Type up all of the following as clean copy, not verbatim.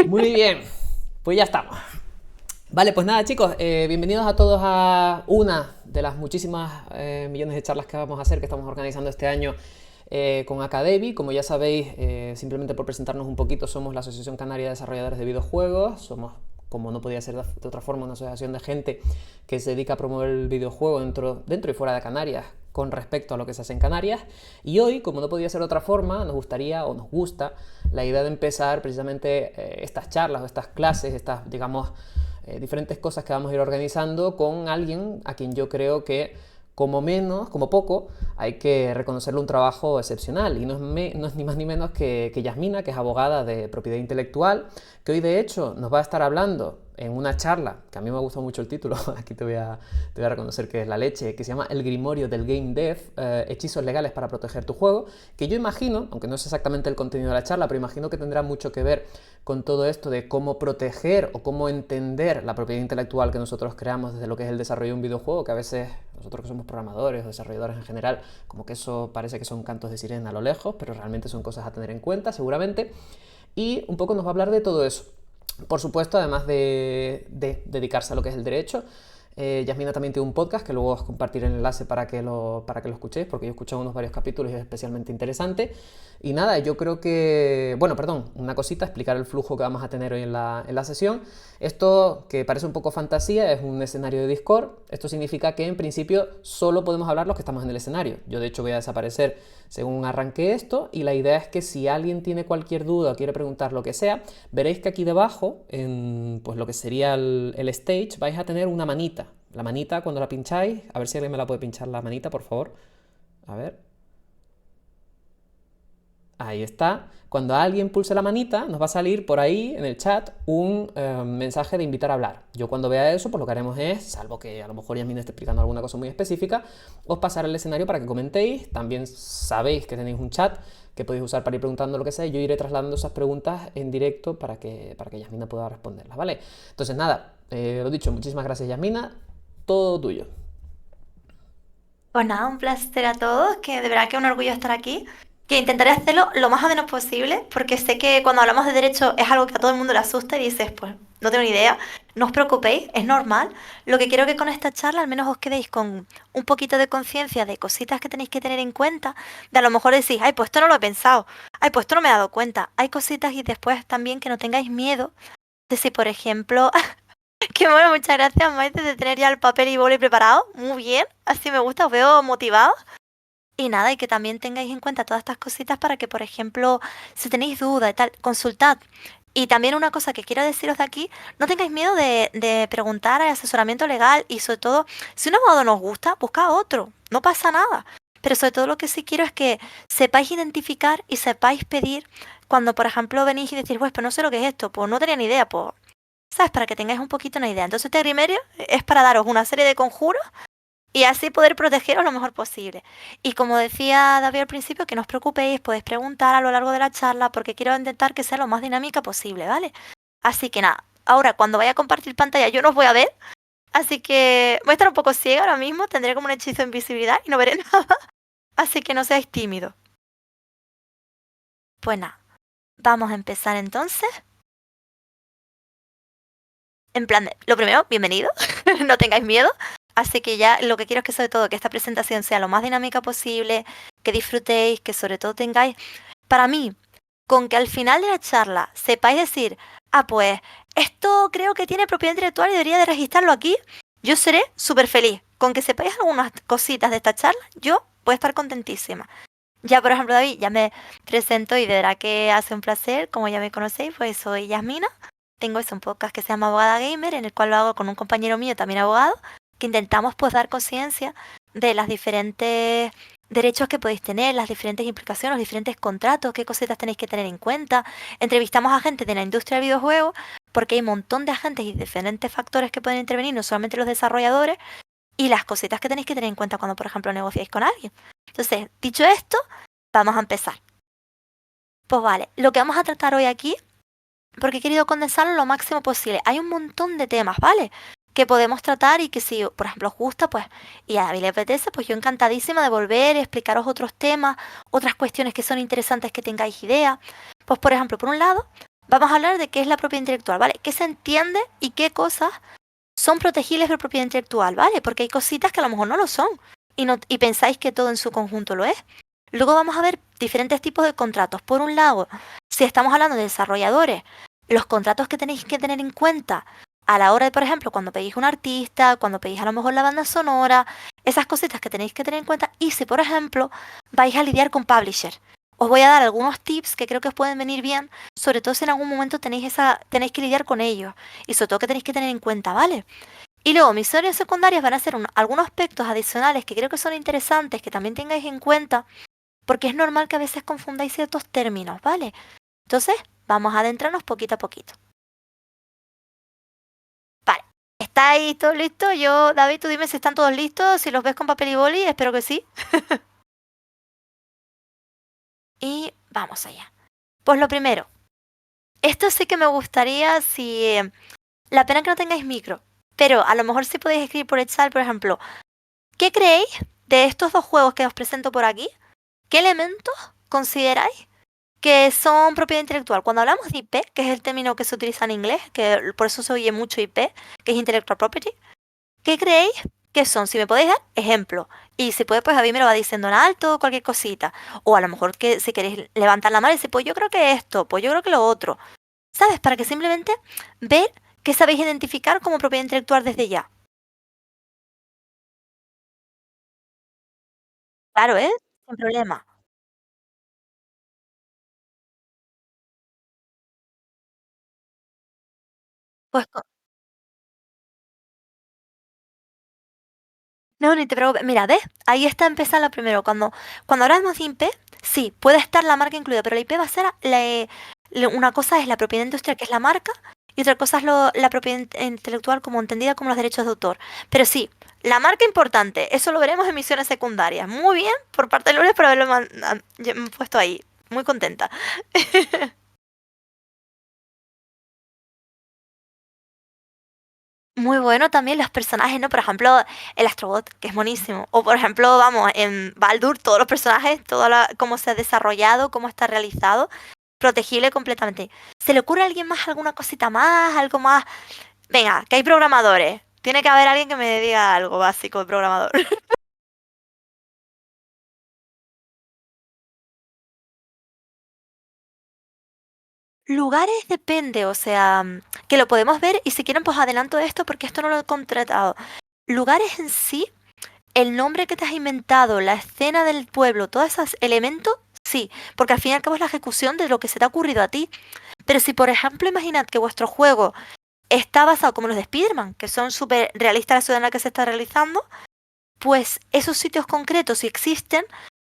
Muy bien, pues ya estamos. Vale, pues nada chicos, bienvenidos a todos a una de las muchísimas millones de charlas que vamos a hacer, que estamos organizando este año con Acadevi. Como ya sabéis, simplemente por presentarnos un poquito, somos la Asociación Canaria de Desarrolladores de Videojuegos. Somos, como no podía ser de otra forma, una asociación de gente que se dedica a promover el videojuego dentro y fuera de Canarias con respecto a lo que se hace en Canarias. Y hoy, como no podía ser de otra forma, nos gustaría o nos gusta la idea de empezar precisamente estas charlas o estas clases, estas, digamos, diferentes cosas que vamos a ir organizando con alguien a quien yo creo que como menos, como poco, hay que reconocerle un trabajo excepcional. Y no es ni más ni menos que Yasmina, que es abogada de propiedad intelectual, que hoy de hecho nos va a estar hablando en una charla, que a mí me gustó mucho el título, aquí te voy a reconocer que es la leche, que se llama El Grimorio del Game Dev, hechizos legales para proteger tu juego, que yo imagino, aunque no es exactamente el contenido de la charla, pero imagino que tendrá mucho que ver con todo esto de cómo proteger o cómo entender la propiedad intelectual que nosotros creamos desde lo que es el desarrollo de un videojuego, que a veces nosotros que somos programadores o desarrolladores en general, como que eso parece que son cantos de sirena a lo lejos, pero realmente son cosas a tener en cuenta seguramente, y un poco nos va a hablar de todo eso. Por supuesto, además de dedicarse a lo que es el derecho, Yasmina también tiene un podcast que luego os compartiré el enlace para que lo escuchéis, porque yo he escuchado unos varios capítulos y es especialmente interesante. Y nada, yo creo que... Bueno, perdón, una cosita, explicar el flujo que vamos a tener hoy en la sesión. Esto, que parece un poco fantasía, es un escenario de Discord. Esto significa que en principio solo podemos hablar los que estamos en el escenario. Yo de hecho voy a desaparecer según arranque esto, y la idea es que si alguien tiene cualquier duda o quiere preguntar lo que sea, veréis que aquí debajo, en pues lo que sería el stage, vais a tener una manita. La manita, cuando la pincháis, a ver si alguien me la puede pinchar la manita, por favor. A ver. Ahí está. Cuando alguien pulse la manita, nos va a salir por ahí en el chat un mensaje de invitar a hablar. Yo cuando vea eso, pues lo que haremos es, salvo que a lo mejor Yasmin esté explicando alguna cosa muy específica, os pasaré el escenario para que comentéis. También sabéis que tenéis un chat que podéis usar para ir preguntando lo que sea, y yo iré trasladando esas preguntas en directo para que Yasmina pueda responderlas, ¿vale? Entonces nada, lo dicho, muchísimas gracias Yasmina, todo tuyo. Pues nada, un placer a todos, que de verdad que es un orgullo estar aquí, que intentaré hacerlo lo más o menos posible, porque sé que cuando hablamos de derecho es algo que a todo el mundo le asusta y dices, pues no tengo ni idea, no os preocupéis, es normal. Lo que quiero que con esta charla al menos os quedéis con un poquito de conciencia de cositas que tenéis que tener en cuenta, de a lo mejor decís, ay, pues esto no lo he pensado, ay, pues esto no me he dado cuenta, hay cositas y después también que no tengáis miedo de si, por ejemplo, qué bueno, muchas gracias, Maite, de tener ya el papel y boli preparado. Muy bien, así me gusta, os veo motivados. Y nada, y que también tengáis en cuenta todas estas cositas para que, por ejemplo, si tenéis dudas y tal, consultad. Y también una cosa que quiero deciros de aquí, no tengáis miedo de preguntar al asesoramiento legal y sobre todo, si un abogado no os gusta, buscad otro, no pasa nada. Pero sobre todo lo que sí quiero es que sepáis identificar y sepáis pedir cuando, por ejemplo, venís y decís, pues, pero no sé lo que es esto, pues no tenía ni idea, pues ¿sabes? Para que tengáis un poquito una idea. Entonces este Grimerio es para daros una serie de conjuros y así poder protegeros lo mejor posible. Y como decía David al principio, que no os preocupéis, podéis preguntar a lo largo de la charla porque quiero intentar que sea lo más dinámica posible, ¿vale? Así que nada, ahora cuando vaya a compartir pantalla yo no os voy a ver, así que voy a estar un poco ciega ahora mismo, tendré como un hechizo de invisibilidad y no veré nada, así que no seáis tímidos. Pues nada, vamos a empezar entonces. En plan, lo primero, bienvenido, no tengáis miedo. Así que ya lo que quiero es que sobre todo que esta presentación sea lo más dinámica posible, que disfrutéis, que sobre todo tengáis, para mí, con que al final de la charla sepáis decir, ah, pues esto creo que tiene propiedad intelectual y debería de registrarlo aquí, yo seré súper feliz. Con que sepáis algunas cositas de esta charla, yo voy a estar contentísima. Ya, por ejemplo, David, ya me presento y de verdad que hace un placer, como ya me conocéis, pues soy Yasmina. Tengo un podcast que se llama Abogada Gamer, en el cual lo hago con un compañero mío, también abogado, que intentamos pues dar conciencia de las diferentes derechos que podéis tener, las diferentes implicaciones, los diferentes contratos, qué cositas tenéis que tener en cuenta. Entrevistamos a gente de la industria del videojuego, porque hay un montón de agentes y diferentes factores que pueden intervenir, no solamente los desarrolladores, y las cositas que tenéis que tener en cuenta cuando, por ejemplo, negociáis con alguien. Entonces, dicho esto, vamos a empezar. Pues vale, lo que vamos a tratar hoy aquí, porque he querido condensarlo lo máximo posible. Hay un montón de temas, ¿vale? Que podemos tratar y que si, por ejemplo, os gusta, pues, y a mí le apetece, pues yo encantadísima de volver y explicaros otros temas, otras cuestiones que son interesantes que tengáis idea. Pues, por ejemplo, por un lado, vamos a hablar de qué es la propiedad intelectual, ¿vale? ¿Qué se entiende y qué cosas son protegibles por propiedad intelectual, ¿vale? Porque hay cositas que a lo mejor no lo son y pensáis que todo en su conjunto lo es. Luego vamos a ver diferentes tipos de contratos. Por un lado, si estamos hablando de desarrolladores, los contratos que tenéis que tener en cuenta a la hora de, por ejemplo, cuando pedís un artista, cuando pedís a lo mejor la banda sonora, esas cositas que tenéis que tener en cuenta. Y si, por ejemplo, vais a lidiar con publisher, os voy a dar algunos tips que creo que os pueden venir bien, sobre todo si en algún momento tenéis que lidiar con ellos y sobre todo que tenéis que tener en cuenta, ¿vale? Y luego, misiones secundarias van a ser algunos aspectos adicionales que creo que son interesantes que también tengáis en cuenta, porque es normal que a veces confundáis ciertos términos, ¿vale? Entonces, vamos a adentrarnos poquito a poquito. Vale, ¿estáis todos listos? David, tú dime si están todos listos, si los ves con papel y boli, espero que sí. Y vamos allá. Pues lo primero, esto sí que me gustaría si... la pena que no tengáis micro, pero a lo mejor sí podéis escribir por el chat, por ejemplo, ¿qué creéis de estos dos juegos que os presento por aquí? ¿Qué elementos consideráis que son propiedad intelectual? Cuando hablamos de IP, que es el término que se utiliza en inglés, que por eso se oye mucho IP, que es Intellectual Property, ¿qué creéis que son? Si me podéis dar ejemplo. Y si puede, pues a mí me lo va diciendo en alto, cualquier cosita. O a lo mejor que si queréis levantar la mano y decir, pues yo creo que esto, pues yo creo que lo otro. ¿Sabes? Para que simplemente ver qué sabéis identificar como propiedad intelectual desde ya. Claro, ¿eh? Sin problema. Pues no, ni te preocupes. Mira, ¿ves? Ahí está empezando lo primero. Cuando hablamos de IP, sí, puede estar la marca incluida, pero la IP va a ser una cosa es la propiedad industrial, que es la marca, y otra cosa es la propiedad intelectual como entendida como los derechos de autor. Pero sí, la marca importante, eso lo veremos en misiones secundarias. Muy bien, por parte de Lourdes por haberlo puesto ahí. Muy contenta. Muy bueno también los personajes, ¿no? Por ejemplo, el Astrobot, que es buenísimo. O por ejemplo, vamos, en Baldur, todos los personajes, cómo se ha desarrollado, cómo está realizado, protegible completamente. ¿Se le ocurre a alguien más alguna cosita más? Algo más. Venga, que hay programadores. Tiene que haber alguien que me diga algo básico de programador. Lugares depende, o sea, que lo podemos ver y si quieren pues adelanto esto porque esto no lo he contratado. Lugares en sí, el nombre que te has inventado, la escena del pueblo, todos esos elementos, sí, porque al fin y al cabo es la ejecución de lo que se te ha ocurrido a ti. Pero si, por ejemplo, imaginad que vuestro juego está basado como los de Spider-Man, que son súper realistas la ciudad en la que se está realizando, pues esos sitios concretos, si existen,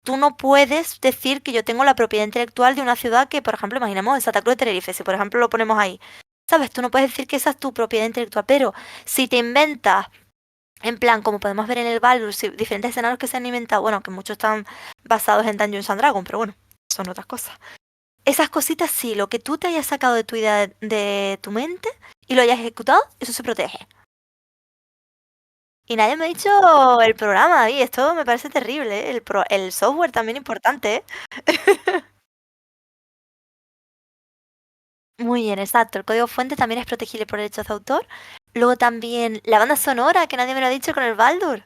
tú no puedes decir que yo tengo la propiedad intelectual de una ciudad que, por ejemplo, imaginemos en Santa Cruz de Tenerife, si por ejemplo lo ponemos ahí. ¿Sabes? Tú no puedes decir que esa es tu propiedad intelectual, pero si te inventas en plan, como podemos ver en el Baldur's, diferentes escenarios que se han inventado, bueno, que muchos están basados en Dungeons and Dragons, pero bueno, son otras cosas. Esas cositas sí, lo que tú te hayas sacado de tu idea de tu mente y lo hayas ejecutado, eso se protege. Y nadie me ha dicho el programa, y esto me parece terrible, ¿eh? El software también importante, ¿eh? Muy bien, exacto. El código fuente también es protegible por derechos de autor. Luego también la banda sonora, que nadie me lo ha dicho con el Baldur.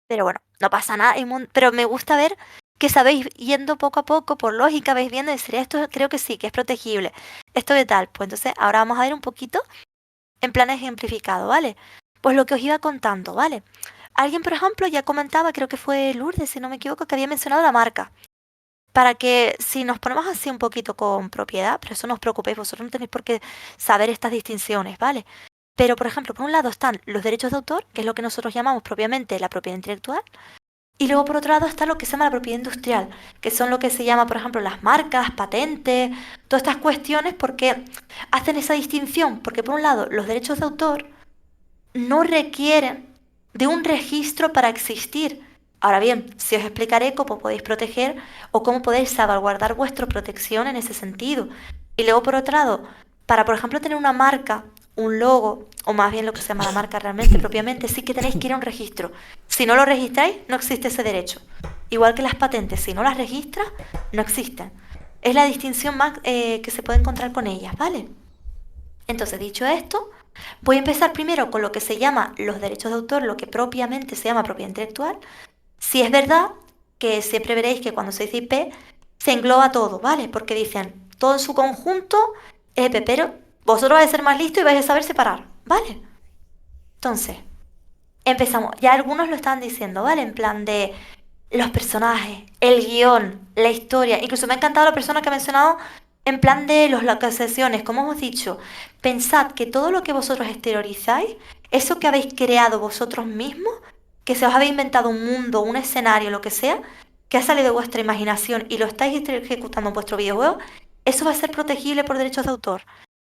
Pero bueno, no pasa nada. Pero me gusta ver que sabéis yendo poco a poco, por lógica, vais viendo y decir, esto creo que sí, que es protegible. ¿Esto qué tal? Pues entonces ahora vamos a ver un poquito en plan ejemplificado, ¿vale? Pues lo que os iba contando, ¿vale? Alguien, por ejemplo, ya comentaba, creo que fue Lourdes, si no me equivoco, que había mencionado la marca. Para que si nos ponemos así un poquito con propiedad, pero eso no os preocupéis, vosotros no tenéis por qué saber estas distinciones, ¿vale? Pero, por ejemplo, por un lado están los derechos de autor, que es lo que nosotros llamamos propiamente la propiedad intelectual, y luego por otro lado está lo que se llama la propiedad industrial, que son lo que se llama, por ejemplo, las marcas, patentes, todas estas cuestiones, porque hacen esa distinción, porque por un lado los derechos de autor no requieren de un registro para existir. Ahora bien, si os explicaré cómo podéis proteger o cómo podéis salvaguardar vuestra protección en ese sentido. Y luego, por otro lado, para, por ejemplo, tener una marca, un logo, o más bien lo que se llama la marca realmente, propiamente, sí que tenéis que ir a un registro. Si no lo registráis, no existe ese derecho. Igual que las patentes, si no las registras, no existen. Es la distinción más que se puede encontrar con ellas, ¿vale? Entonces, dicho esto, voy a empezar primero con lo que se llama los derechos de autor, lo que propiamente se llama propiedad intelectual. Si es verdad que siempre veréis que cuando se dice IP se engloba todo, ¿vale? Porque dicen todo en su conjunto es IP, pero vosotros vais a ser más listos y vais a saber separar, ¿vale? Entonces, empezamos. Ya algunos lo están diciendo, ¿vale? En plan de los personajes, el guión, la historia. Incluso me ha encantado la persona que ha mencionado en plan de las sesiones. Como hemos dicho, pensad que todo lo que vosotros exteriorizáis, eso que habéis creado vosotros mismos, que se os habéis inventado un mundo, un escenario, lo que sea, que ha salido de vuestra imaginación y lo estáis ejecutando en vuestro videojuego, eso va a ser protegible por derechos de autor.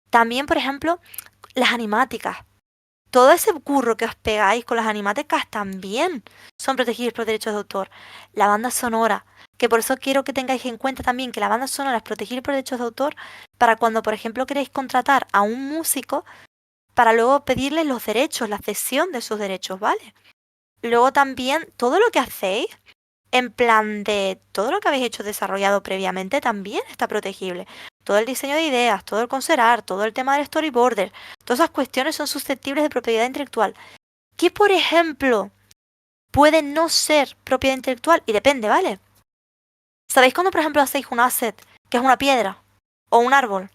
También, por ejemplo, las animáticas. Todo ese curro que os pegáis con las animáticas también son protegidos por derechos de autor. La banda sonora, que por eso quiero que tengáis en cuenta también que la banda sonora es protegida por derechos de autor para cuando, por ejemplo, queréis contratar a un músico para luego pedirle los derechos, la cesión de sus derechos, ¿vale? Luego también todo lo que hacéis, en plan de todo lo que habéis hecho desarrollado previamente también está protegible. Todo el diseño de ideas, todo el concept art, todo el tema del storyboarder, todas esas cuestiones son susceptibles de propiedad intelectual. ¿Qué, por ejemplo, puede no ser propiedad intelectual? Y depende, ¿vale? ¿Sabéis cuando, por ejemplo, hacéis un asset, que es una piedra o un árbol?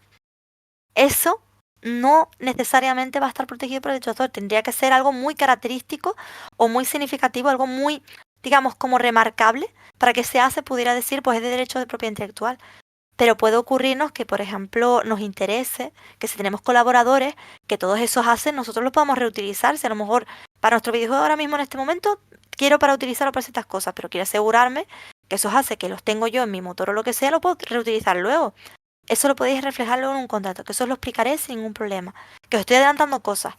Eso no necesariamente va a estar protegido por derechos de autor. Tendría que ser algo muy característico o muy significativo, algo muy, digamos, como remarcable, para que ese asset pudiera decir, pues es de derecho de propiedad intelectual. Pero puede ocurrirnos que, por ejemplo, nos interese que si tenemos colaboradores, que todos esos assets nosotros los podamos reutilizar. Si a lo mejor para nuestro videojuego ahora mismo en este momento quiero para utilizarlo para ciertas cosas, pero quiero asegurarme que esos assets que los tengo yo en mi motor o lo que sea, lo puedo reutilizar luego. Eso lo podéis reflejar luego en un contrato, que eso os lo explicaré sin ningún problema. Que os estoy adelantando cosas.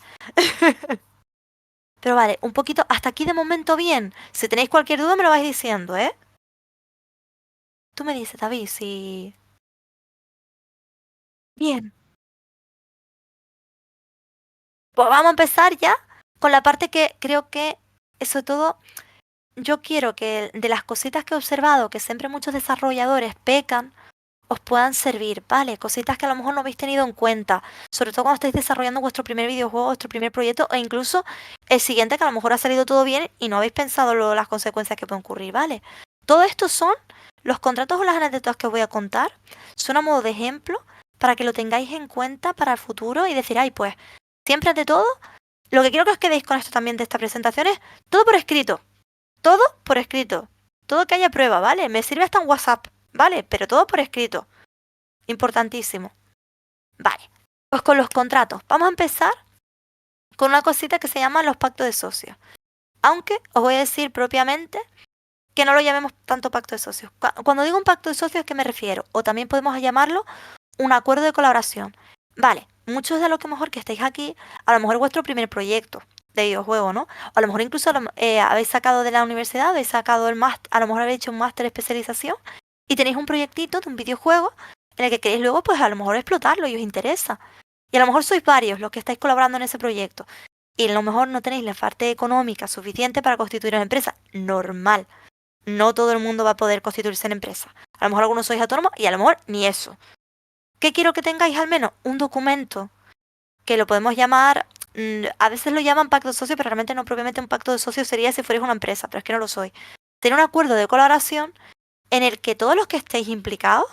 Pero vale, un poquito, hasta aquí de momento bien. Si tenéis cualquier duda me lo vais diciendo, ¿eh? Tú me dices, David, si... Bien. Pues vamos a empezar ya con la parte que creo que, sobre todo, yo quiero que de las cositas que he observado, que siempre muchos desarrolladores pecan, os puedan servir, ¿vale? Cositas que a lo mejor no habéis tenido en cuenta, sobre todo cuando estáis desarrollando vuestro primer videojuego, vuestro primer proyecto, e incluso el siguiente que a lo mejor ha salido todo bien y no habéis pensado luego las consecuencias que pueden ocurrir, ¿vale? Todo esto son los contratos o las anécdotas que os voy a contar, son a modo de ejemplo para que lo tengáis en cuenta para el futuro y decir, ay, pues, siempre ante todo, lo que quiero que os quedéis con esto también de esta presentación es todo por escrito, todo por escrito, todo que haya prueba, ¿vale? Me sirve hasta en WhatsApp, ¿vale? Pero todo por escrito. Importantísimo. Vale. Pues con los contratos. Vamos a empezar con una cosita que se llama los pactos de socios. Aunque os voy a decir propiamente que no lo llamemos tanto pacto de socios. Cuando digo un pacto de socios, ¿a qué me refiero? O también podemos llamarlo un acuerdo de colaboración. Vale, muchos de los que mejor que estáis aquí, a lo mejor vuestro primer proyecto de videojuego, ¿no? O a lo mejor incluso habéis sacado de la universidad, habéis sacado el máster, a lo mejor habéis hecho un máster de especialización y tenéis un proyectito de un videojuego en el que queréis luego, pues a lo mejor explotarlo y os interesa. Y a lo mejor sois varios los que estáis colaborando en ese proyecto. Y a lo mejor no tenéis la parte económica suficiente para constituir una empresa. Normal. No todo el mundo va a poder constituirse en empresa. A lo mejor algunos sois autónomos y a lo mejor ni eso. ¿Qué quiero que tengáis al menos? Un documento que lo podemos llamar, a veces lo llaman pacto de socio, pero realmente no propiamente un pacto de socio sería si fuerais una empresa, pero es que no lo soy. Tener un acuerdo de colaboración en el que todos los que estéis implicados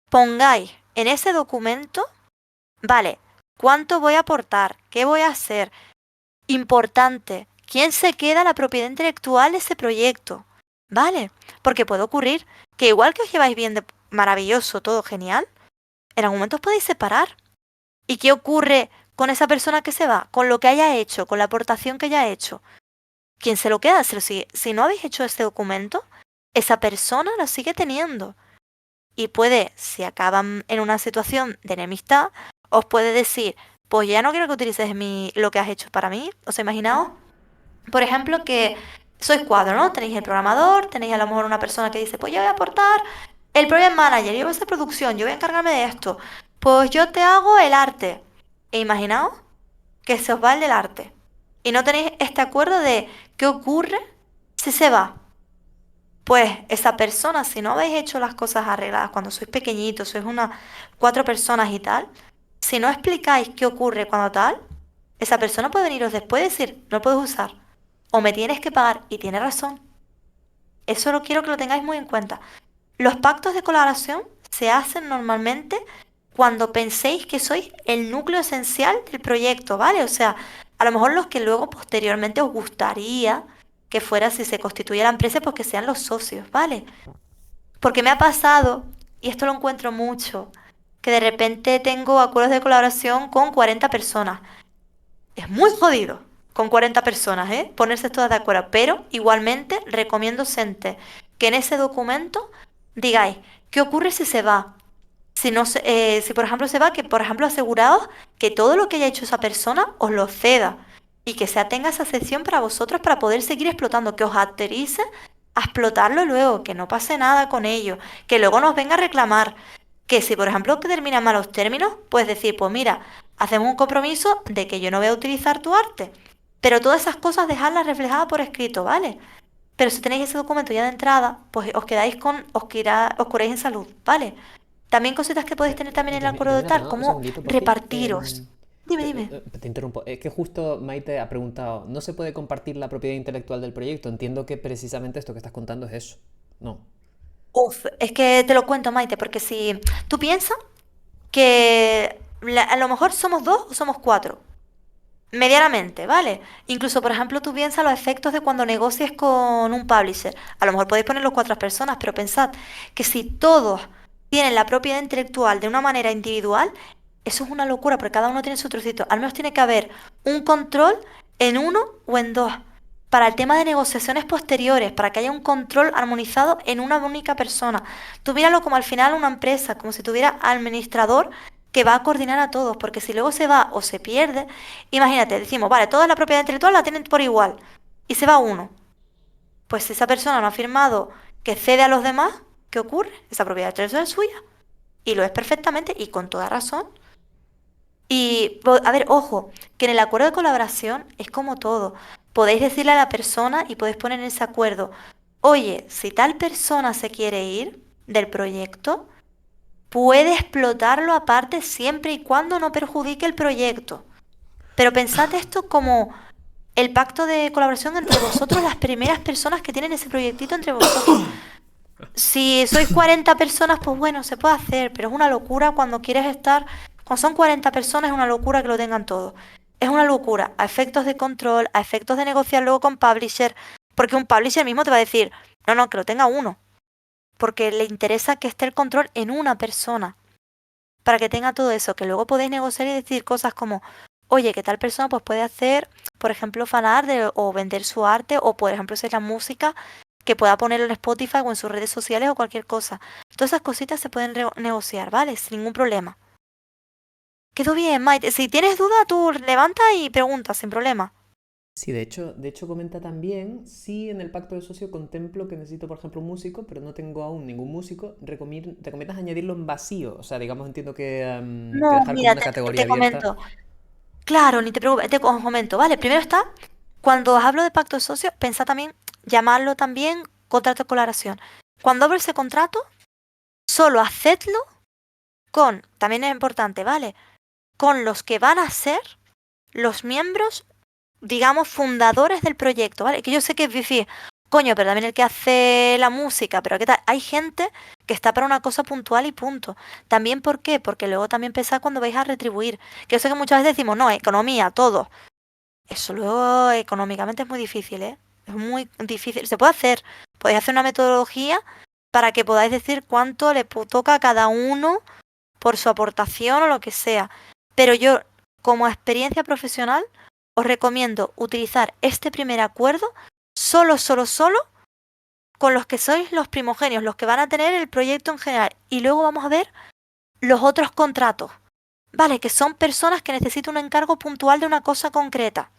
pongáis en ese documento, vale, cuánto voy a aportar, qué voy a hacer, importante, quién se queda la propiedad intelectual de ese proyecto, ¿vale? Porque puede ocurrir que igual que os lleváis bien de maravilloso, todo genial, en algún momento os podéis separar. ¿Y qué ocurre con esa persona que se va? Con lo que haya hecho, con la aportación que haya hecho. ¿Quién se lo queda? Si no habéis hecho este documento, esa persona lo sigue teniendo. Y puede, si acaban en una situación de enemistad, os puede decir, pues ya no quiero que utilices lo que has hecho para mí. ¿Os imaginaos? Por ejemplo, que sois cuatro, ¿no? Tenéis el programador, tenéis a lo mejor una persona que dice, pues yo voy a aportar el project manager, yo voy a hacer producción, yo voy a encargarme de esto. Pues yo te hago el arte. E imaginaos que se os va el del arte. Y no tenéis este acuerdo de qué ocurre si se va. pues esa persona, si no habéis hecho las cosas arregladas cuando sois pequeñitos, sois unas 4 personas y tal, si no explicáis qué ocurre cuando tal, esa persona puede veniros después y decir, no lo puedes usar, o me tienes que pagar, y tiene razón. Eso lo quiero que lo tengáis muy en cuenta. Los pactos de colaboración se hacen normalmente cuando penséis que sois el núcleo esencial del proyecto, ¿vale? O sea, a lo mejor los que luego posteriormente os gustaría que fuera si se constituye la empresa, pues que sean los socios, ¿vale? Porque me ha pasado, y esto lo encuentro mucho, que de repente tengo acuerdos de colaboración con 40 personas. Es muy jodido con 40 personas, ¿eh? Ponerse todas de acuerdo. Pero igualmente recomiendo, Sente, que en ese documento digáis, ¿qué ocurre si se va? Si no si por ejemplo se va, que por ejemplo aseguraos que todo lo que haya hecho esa persona os lo ceda y que se tenga esa sección para vosotros para poder seguir explotando, que os autorice a explotarlo luego, que no pase nada con ello, que luego nos venga a reclamar, que si por ejemplo que terminan malos términos, pues decir, pues mira, hacemos un compromiso de que yo no voy a utilizar tu arte, pero todas esas cosas dejarlas reflejadas por escrito, ¿vale? Pero si tenéis ese documento ya de entrada, pues os quedáis con, os curáis en salud, ¿vale? También cositas que podéis tener también en el acuerdo de Mira, tal, perdón, un como segundito, Poppy. repartiros. Dime, dime. Te interrumpo. Es que justo Maite ha preguntado, ¿no se puede compartir la propiedad intelectual del proyecto? Entiendo que precisamente esto que estás contando es eso. No. Uf, es que te lo cuento, Maite, porque si tú piensas que a lo mejor somos 2 o somos 4, medianamente, ¿vale? Incluso, por ejemplo, tú piensas los efectos de cuando negocies con un publisher. A lo mejor podéis poner los 4 personas, pero pensad que si todos tienen la propiedad intelectual de una manera individual, eso es una locura, porque cada uno tiene su trocito. Al menos tiene que haber un control en uno o en dos. Para el tema de negociaciones posteriores, para que haya un control armonizado en una única persona. Tú míralo como al final una empresa, como si tuviera administrador que va a coordinar a todos, porque si luego se va o se pierde, imagínate, decimos, vale, toda la propiedad intelectual la tienen por igual, y se va uno. Pues si esa persona no ha firmado que cede a los demás, ¿qué ocurre? Esa propiedad intelectual es suya. Y lo es perfectamente y con toda razón. Y, a ver, ojo, que en el acuerdo de colaboración es como todo. Podéis decirle a la persona y podéis poner en ese acuerdo, oye, si tal persona se quiere ir del proyecto, puede explotarlo aparte siempre y cuando no perjudique el proyecto. Pero pensad esto como el pacto de colaboración entre vosotros, las primeras personas que tienen ese proyectito entre vosotros. Si sois 40 personas, pues bueno, se puede hacer, pero es una locura cuando quieres estar, cuando son 40 personas es una locura que lo tengan todo. Es una locura, a efectos de control, a efectos de negociar luego con publisher, porque un publisher mismo te va a decir, no, no, que lo tenga uno, porque le interesa que esté el control en una persona, para que tenga todo eso, que luego podéis negociar y decir cosas como, oye, que tal persona pues puede hacer, por ejemplo, fanart o vender su arte, o por ejemplo, si es la música, que pueda ponerlo en Spotify o en sus redes sociales o cualquier cosa. Todas esas cositas se pueden negociar, ¿vale? Sin ningún problema. Quedó bien, Maite. Si tienes duda, tú levanta y pregunta, sin problema. Sí, de hecho comenta también, si en el pacto de socio contemplo que necesito, por ejemplo, un músico, pero no tengo aún ningún músico, recomiendas añadirlo en vacío. O sea, digamos, entiendo que No, dejar como mira, una categoría te abierta. comento. Claro, ni te preocupes, te comento, ¿vale? Primero está, cuando os hablo de pacto de socios, pensad también, llamarlo también contrato de colaboración. Cuando abro ese contrato, solo hacedlo con, también es importante, ¿vale? Con los que van a ser los miembros, digamos, fundadores del proyecto, ¿vale? Que yo sé que es difícil, coño, pero también el que hace la música, pero ¿qué tal? Hay gente que está para una cosa puntual y punto. También, ¿por qué? Porque luego también pensad cuando vais a retribuir. Que yo sé que muchas veces decimos, no, economía, todo. Eso luego económicamente es muy difícil, ¿eh? Es muy difícil. Se puede hacer. Podéis hacer una metodología para que podáis decir cuánto le toca a cada uno por su aportación o lo que sea. Pero yo, como experiencia profesional, os recomiendo utilizar este primer acuerdo solo con los que sois los primogenios, los que van a tener el proyecto en general. Y luego vamos a ver los otros contratos. Vale, que son personas que necesitan un encargo puntual de una cosa concreta.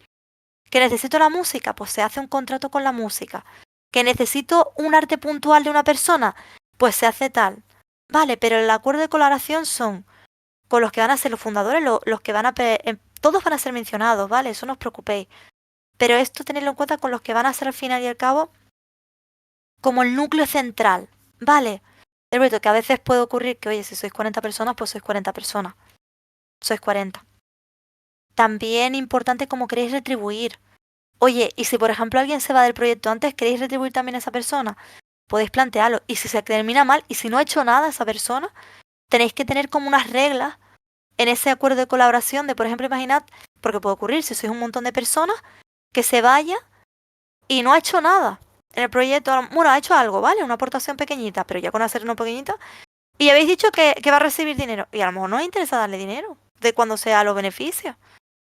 Que necesito la música, pues se hace un contrato con la música. Que necesito un arte puntual de una persona, pues se hace tal. Vale, pero el acuerdo de colaboración son con los que van a ser los fundadores, los que van a... todos van a ser mencionados, ¿vale? Eso no os preocupéis. Pero esto tenedlo en cuenta con los que van a ser al final y al cabo como el núcleo central, ¿vale? El proyecto, que a veces puede ocurrir que, oye, si sois 40 personas, pues sois 40 personas. Sois 40. También importante cómo queréis retribuir. Oye, y si por ejemplo alguien se va del proyecto antes, ¿queréis retribuir también a esa persona? Podéis plantearlo. Y si se termina mal, y si no ha hecho nada esa persona, tenéis que tener como unas reglas en ese acuerdo de colaboración de, por ejemplo, imaginad, porque puede ocurrir, si sois un montón de personas, que se vaya y no ha hecho nada en el proyecto. Bueno, ha hecho algo, ¿vale? Una aportación pequeñita, pero ya con hacer una pequeñita. Y habéis dicho que va a recibir dinero. Y a lo mejor no os interesa darle dinero de cuando sea los beneficios.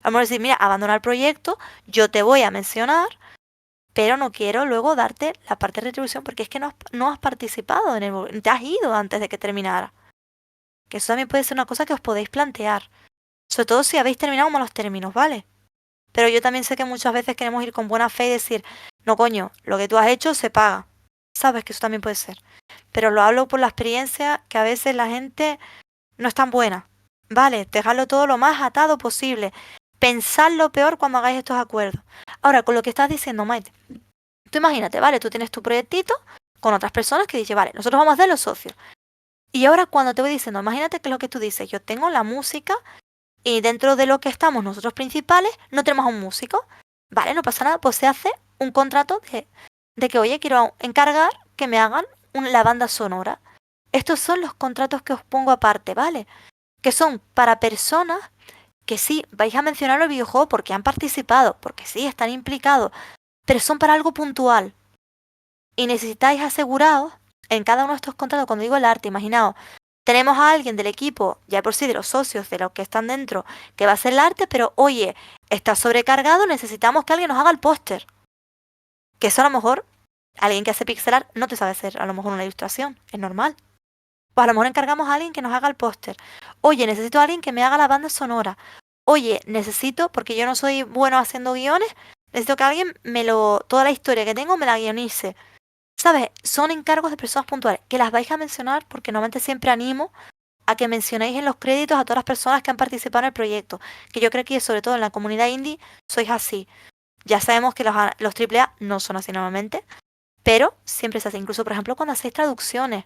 A lo mejor decir, mira, abandona el proyecto, yo te voy a mencionar, pero no quiero luego darte la parte de retribución porque es que no has participado en el, te has ido antes de que terminara. Que eso también puede ser una cosa que os podéis plantear. Sobre todo si habéis terminado malos términos, ¿vale? Pero yo también sé que muchas veces queremos ir con buena fe y decir, no coño, lo que tú has hecho se paga. Sabes que eso también puede ser. Pero lo hablo por la experiencia que a veces la gente no es tan buena. Vale, dejadlo todo lo más atado posible. Pensad lo peor cuando hagáis estos acuerdos. Ahora, con lo que estás diciendo, Maite, tú imagínate, ¿vale? Tú tienes tu proyectito con otras personas que dicen, vale, nosotros vamos a hacer los socios. Y ahora cuando te voy diciendo, imagínate que es lo que tú dices, yo tengo la música y dentro de lo que estamos nosotros principales no tenemos a un músico. Vale, no pasa nada, pues se hace un contrato de que, oye, quiero encargar que me hagan la banda sonora. Estos son los contratos que os pongo aparte, ¿vale? Que son para personas que sí, vais a mencionar el videojuego porque han participado, porque sí, están implicados, pero son para algo puntual. Y necesitáis asegurados en cada uno de estos contratos, cuando digo el arte, imaginaos, tenemos a alguien del equipo, ya por sí de los socios, de los que están dentro, que va a hacer el arte, pero oye, está sobrecargado, necesitamos que alguien nos haga el póster. Que eso a lo mejor, alguien que hace pixel art no te sabe hacer a lo mejor una ilustración, es normal. Pues a lo mejor encargamos a alguien que nos haga el póster. Oye, necesito a alguien que me haga la banda sonora. Oye, necesito, porque yo no soy bueno haciendo guiones, necesito que alguien toda la historia que tengo me la guionice. ¿Sabes? Son encargos de personas puntuales, que las vais a mencionar porque normalmente siempre animo a que mencionéis en los créditos a todas las personas que han participado en el proyecto. Que yo creo que sobre todo en la comunidad indie sois así. Ya sabemos que los AAA no son así normalmente, pero siempre se hace. Incluso, por ejemplo, cuando hacéis traducciones.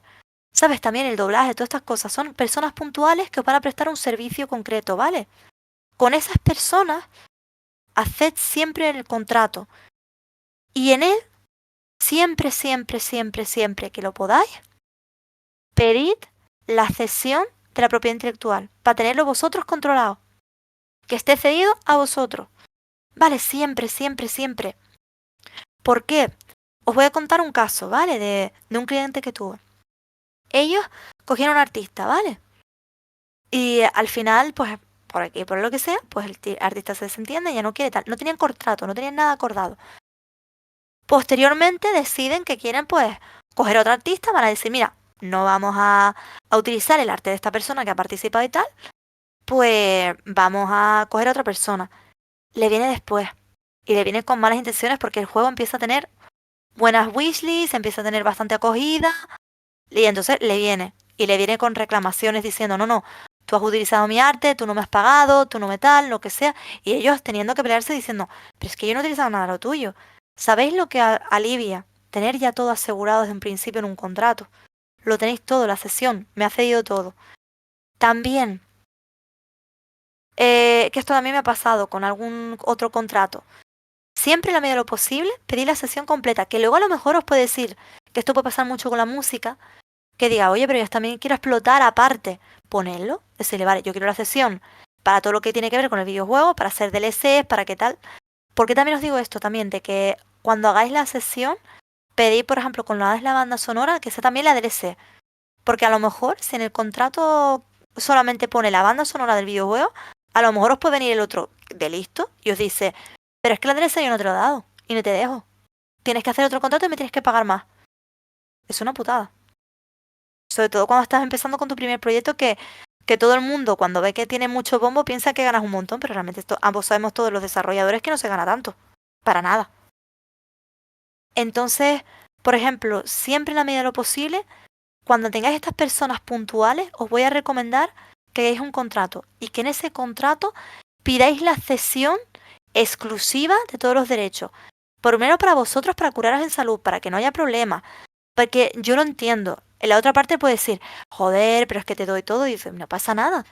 ¿Sabes? También el doblaje, todas estas cosas. Son personas puntuales que os van a prestar un servicio concreto, ¿vale? Con esas personas, haced siempre el contrato. Y en él, siempre, siempre, siempre, siempre que lo podáis, pedid la cesión de la propiedad intelectual, para tenerlo vosotros controlado. Que esté cedido a vosotros. Vale, siempre, siempre, siempre. ¿Por qué? Os voy a contar un caso, ¿vale? De un cliente que tuve. Ellos cogieron a un artista, ¿vale? Y al final, pues, por aquí, por lo que sea, pues el artista se desentiende, ya no quiere tal. No tenían contrato, no tenían nada acordado. Posteriormente deciden que quieren, pues, coger a otro artista, van a decir, mira, no vamos a utilizar el arte de esta persona que ha participado y tal, pues vamos a coger a otra persona. Le viene después. Y le viene con malas intenciones porque el juego empieza a tener buenas wishlists, empieza a tener bastante acogida. Y entonces le viene. Y le viene con reclamaciones diciendo, no, no, tú has utilizado mi arte, tú no me has pagado, tú no me tal, lo que sea. Y ellos teniendo que pelearse diciendo, pero es que yo no he utilizado nada de lo tuyo. ¿Sabéis lo que alivia? Tener ya todo asegurado desde un principio en un contrato. Lo tenéis todo, la cesión, me ha cedido todo. También, que esto a mí me ha pasado con algún otro contrato. Siempre en la medida de lo posible, pedid la sesión completa, que luego a lo mejor os puede decir, que esto puede pasar mucho con la música, que diga, oye, pero yo también quiero explotar aparte. Ponerlo, decirle, vale, yo quiero la sesión para todo lo que tiene que ver con el videojuego, para hacer DLCs, para qué tal. Porque también os digo esto también, de que cuando hagáis la sesión, pedid, por ejemplo, cuando hagáis la banda sonora, que sea también la DLC. Porque a lo mejor, si en el contrato solamente pone la banda sonora del videojuego, a lo mejor os puede venir el otro de listo y os dice, pero es que la DLC yo no te lo he dado y no te dejo. Tienes que hacer otro contrato y me tienes que pagar más. Es una putada. Sobre todo cuando estás empezando con tu primer proyecto que todo el mundo cuando ve que tiene mucho bombo piensa que ganas un montón, pero realmente esto, ambos sabemos todos los desarrolladores que no se gana tanto. Para nada. Entonces, por ejemplo, siempre en la medida de lo posible, cuando tengáis estas personas puntuales, os voy a recomendar que hagáis un contrato y que en ese contrato pidáis la cesión exclusiva de todos los derechos. Primero para vosotros, para curaros en salud, para que no haya problemas. Porque yo lo entiendo. En la otra parte puede decir, joder, pero es que te doy todo. Y dices, no pasa nada.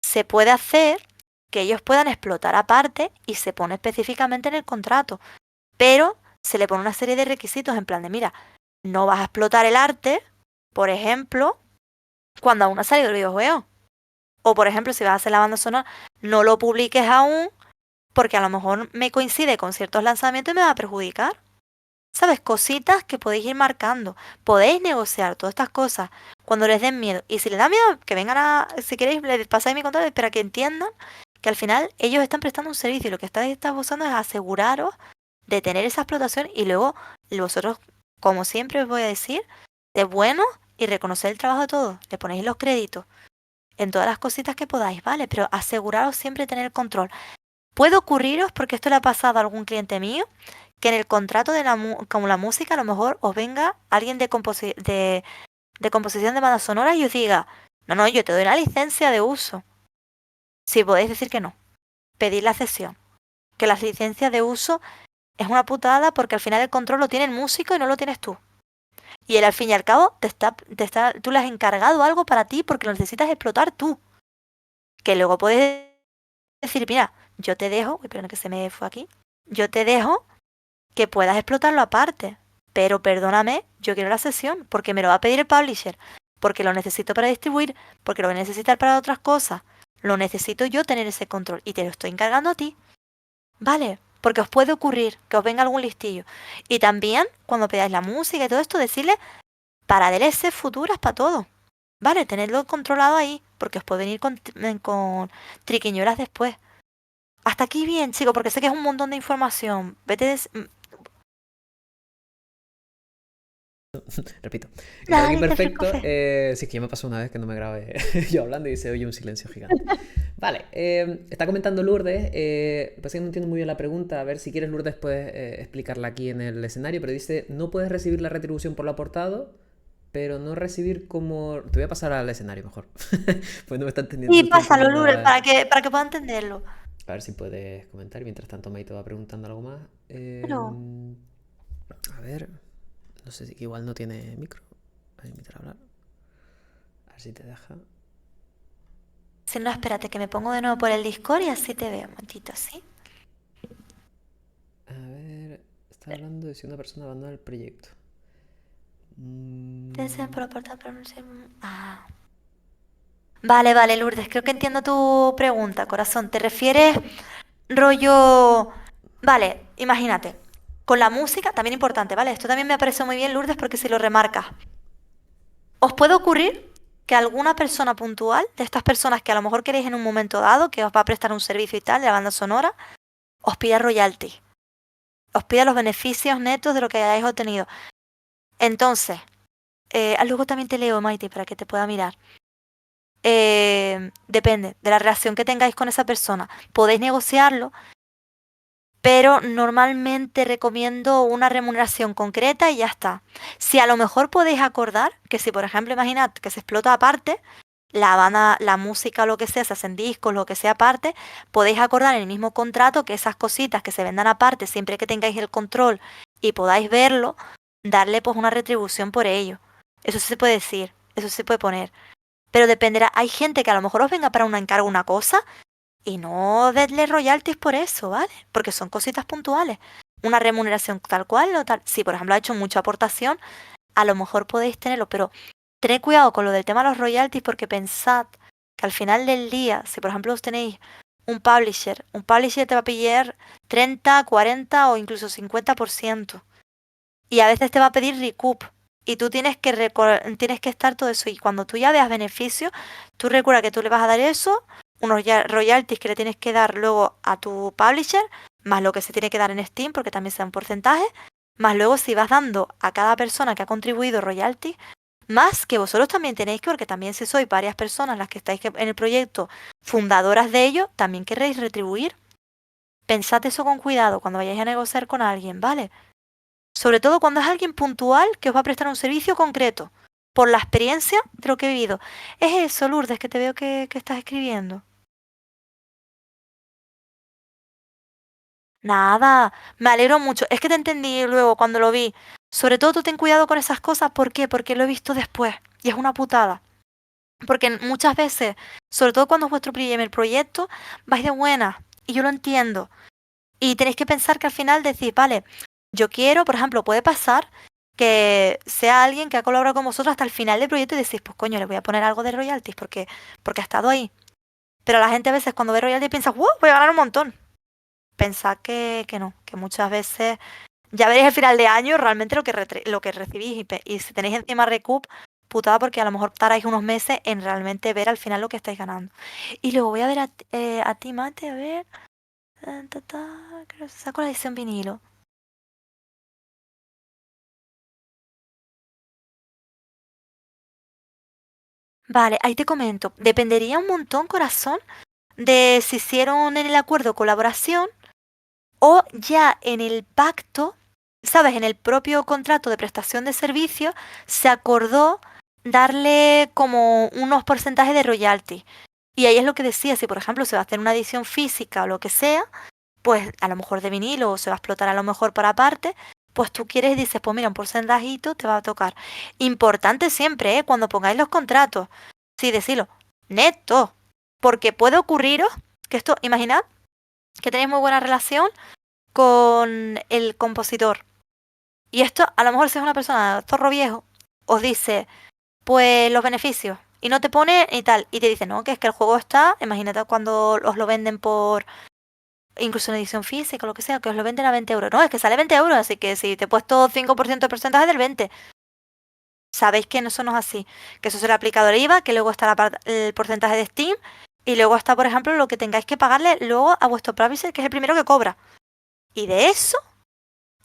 Se puede hacer que ellos puedan explotar aparte y se pone específicamente en el contrato. Pero se le pone una serie de requisitos en plan de, mira, no vas a explotar el arte, por ejemplo, cuando aún no ha salido el videojuego. O por ejemplo, si vas a hacer la banda sonora, no lo publiques aún porque a lo mejor me coincide con ciertos lanzamientos y me va a perjudicar. ¿Sabes? Cositas que podéis ir marcando. Podéis negociar todas estas cosas cuando les den miedo. Y si les da miedo, que vengan a, si queréis, les pasáis mi contrato para que entiendan que al final ellos están prestando un servicio y lo que estáis buscando es aseguraros de tener esa explotación y luego vosotros, como siempre os voy a decir, de bueno y reconocer el trabajo de todos. Le ponéis los créditos en todas las cositas que podáis, ¿vale? Pero aseguraros siempre de tener el control. Puede ocurriros, porque esto le ha pasado a algún cliente mío, que en el contrato de con la música a lo mejor os venga alguien de composición de bandas sonoras y os diga, no, no, yo te doy la licencia de uso. Si podéis decir que no, pedir la cesión. Que las licencias de uso es una putada porque al final el control lo tiene el músico y no lo tienes tú. Y él al fin y al cabo tú le has encargado algo para ti porque lo necesitas explotar tú. Que luego puedes decir, mira, yo te dejo, uy, perdón que se me fue aquí, yo te dejo que puedas explotarlo aparte, pero perdóname, yo quiero la sesión porque me lo va a pedir el publisher, porque lo necesito para distribuir, porque lo voy a necesitar para otras cosas, lo necesito yo tener ese control y te lo estoy encargando a ti, ¿vale? Porque os puede ocurrir que os venga algún listillo. Y también, cuando pedáis la música y todo esto, decirle para DLC futuras, para todo, ¿vale? Tenerlo controlado ahí, porque os puede venir con triquiñuelas después. Hasta aquí bien, chico, porque sé que es un montón de información. Repito. Y por Nada, aquí ni te perfecto. preocupes. Sí, que ya me pasó una vez que no me grabé yo hablando y se oye un silencio gigante. Vale, está comentando Lourdes. Parece que no entiendo muy bien la pregunta. A ver si quieres, Lourdes, puedes explicarla aquí en el escenario. Pero dice: no puedes recibir la retribución por lo aportado, pero no recibir como. Te voy a pasar al escenario mejor. Pues no me está entendiendo. Y No estoy pásalo, entendiendo Lurel, nada. para que pueda entenderlo. A ver si puedes comentar. Mientras tanto, Maito va preguntando algo más. Pero, A ver. No sé si igual no tiene micro. Voy a invitar a hablar. A ver si te deja. si no, espérate, que me pongo de nuevo por el Discord y así te veo un momentito, ¿sí? A ver. Está hablando de si una persona abandona el proyecto. Deseo por aportar pronunciar. Ah. Vale, vale, Lourdes, creo que entiendo tu pregunta, corazón. ¿Te refieres rollo? Vale, imagínate. Con la música, también importante, ¿vale? Esto también me parece muy bien, Lourdes, porque si lo remarcas. ¿Os puede ocurrir que alguna persona puntual, de estas personas que a lo mejor queréis en un momento dado, que os va a prestar un servicio y tal, de la banda sonora, os pida royalty? Os pida los beneficios netos de lo que hayáis obtenido. Entonces, luego también te leo, Maite, para que te pueda mirar. Depende de la relación que tengáis con esa persona. Podéis negociarlo, pero normalmente recomiendo una remuneración concreta y ya está. Si a lo mejor podéis acordar que si, por ejemplo, imaginad que se explota aparte, la banda, la música o lo que sea, se hacen discos, lo que sea aparte, podéis acordar en el mismo contrato que esas cositas que se vendan aparte, siempre que tengáis el control y podáis verlo, darle pues una retribución por ello. Eso sí se puede decir, eso sí se puede poner. Pero dependerá, hay gente que a lo mejor os venga para un encargo una cosa y no denle royalties por eso, ¿vale? Porque son cositas puntuales. Una remuneración tal cual o tal. Si, por ejemplo, ha hecho mucha aportación, a lo mejor podéis tenerlo, pero tened cuidado con lo del tema de los royalties porque pensad que al final del día, si por ejemplo os tenéis un publisher te va a pillar 30, 40 o incluso 50%. Y a veces te va a pedir recoup. Y tú tienes que estar todo eso. Y cuando tú ya veas beneficio, tú recuerda que tú le vas a dar eso, unos royalties que le tienes que dar luego a tu publisher, más lo que se tiene que dar en Steam, porque también sea un porcentaje, más luego si vas dando a cada persona que ha contribuido royalties, más que vosotros también tenéis que, porque también si sois varias personas las que estáis en el proyecto, fundadoras de ello, también querréis retribuir. Pensad eso con cuidado cuando vayáis a negociar con alguien, ¿vale? Sobre todo cuando es alguien puntual que os va a prestar un servicio concreto, por la experiencia de lo que he vivido. Es eso, Lourdes, que te veo que estás escribiendo. Nada, me alegro mucho. Es que te entendí luego cuando lo vi. Sobre todo tú ten cuidado con esas cosas. ¿Por qué? Porque lo he visto después. Y es una putada. Porque muchas veces, sobre todo cuando es vuestro primer proyecto, vais de buena. Y yo lo entiendo. Y tenéis que pensar que al final decís, vale, yo quiero, por ejemplo, puede pasar que sea alguien que ha colaborado con vosotros hasta el final del proyecto y decís, pues coño, le voy a poner algo de royalties porque ha estado ahí. Pero la gente a veces cuando ve royalties piensa, wow, voy a ganar un montón. Pensad que no, que muchas veces ya veréis al final de año realmente lo que recibís y si tenéis encima recoup, putada porque a lo mejor tardáis unos meses en realmente ver al final lo que estáis ganando. Y luego voy a ver a ti, Mate, a ver. Creo que saco la edición vinilo. Vale, ahí te comento. Dependería un montón, corazón, de si hicieron en el acuerdo colaboración o ya en el pacto, ¿sabes? En el propio contrato de prestación de servicio se acordó darle como unos porcentajes de royalty. Y ahí es lo que decía, si por ejemplo se va a hacer una edición física o lo que sea, pues a lo mejor de vinilo o se va a explotar a lo mejor por aparte, pues tú quieres y dices, pues mira, un porcentajito te va a tocar. Importante siempre, ¿eh? Cuando pongáis los contratos, sí, decirlo, neto, porque puede ocurriros que esto, imaginad que tenéis muy buena relación con el compositor. Y esto, a lo mejor si es una persona zorro viejo, os dice, pues los beneficios. Y no te pone y tal. Y te dice, no, que es que el juego está, imagínate cuando os lo venden por, incluso en edición física o lo que sea, que os lo venden a 20 euros. No, es que sale 20 euros, así que si te he puesto 5% de porcentaje del 20, sabéis que eso no es así. Que eso se le ha aplicado el IVA, que luego está el porcentaje de Steam, y luego está, por ejemplo, lo que tengáis que pagarle luego a vuestro publisher, que es el primero que cobra. Y de eso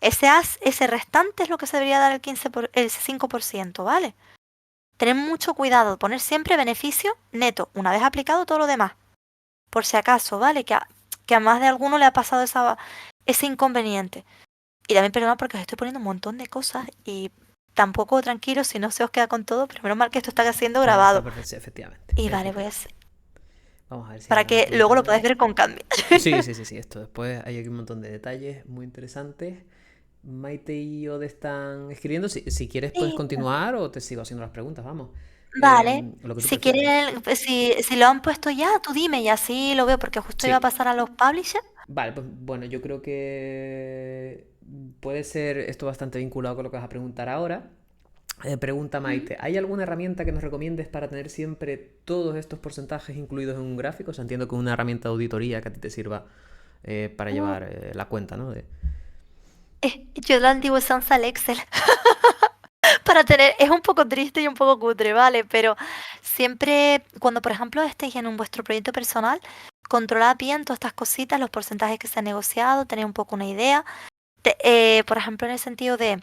ese restante es lo que se debería dar el 5%, ¿vale? Tened mucho cuidado, poner siempre beneficio neto, una vez aplicado todo lo demás. Por si acaso, ¿vale? Que a más de alguno le ha pasado ese inconveniente. Y también perdón porque os estoy poniendo un montón de cosas y tampoco tranquilo si no se os queda con todo, pero menos mal que esto está siendo Está grabado. perfecto, sí, efectivamente. Y vale, voy a Efectivamente. hacer, Vamos a ver si hay para alguna que luego pregunta lo más. podáis ver con calma. Sí, sí, sí, sí. Esto después hay aquí un montón de detalles muy interesantes. Maite y Ode están escribiendo. Si quieres puedes Sí. continuar o te sigo haciendo las preguntas, vamos. Vale, Lo que tú si prefieras. quieren, pues, si lo han puesto ya, tú dime y así lo veo, porque justo iba a Sí. pasar a los publishers. Vale, pues bueno, yo creo que puede ser esto bastante vinculado con lo que vas a preguntar ahora. Pregunta Ujú. Maite, ¿hay alguna herramienta que nos recomiendes para tener siempre todos estos porcentajes incluidos en un gráfico? O sea, entiendo que una herramienta de auditoría que a ti te sirva para Uh, llevar la cuenta, ¿no? yo la antigua usanza el Excel para tener, es un poco triste y un poco cutre, ¿vale? Pero siempre, cuando por ejemplo estéis en vuestro proyecto personal, controlad bien todas estas cositas, los porcentajes que se han negociado, tenéis un poco una idea. Por ejemplo, en el sentido de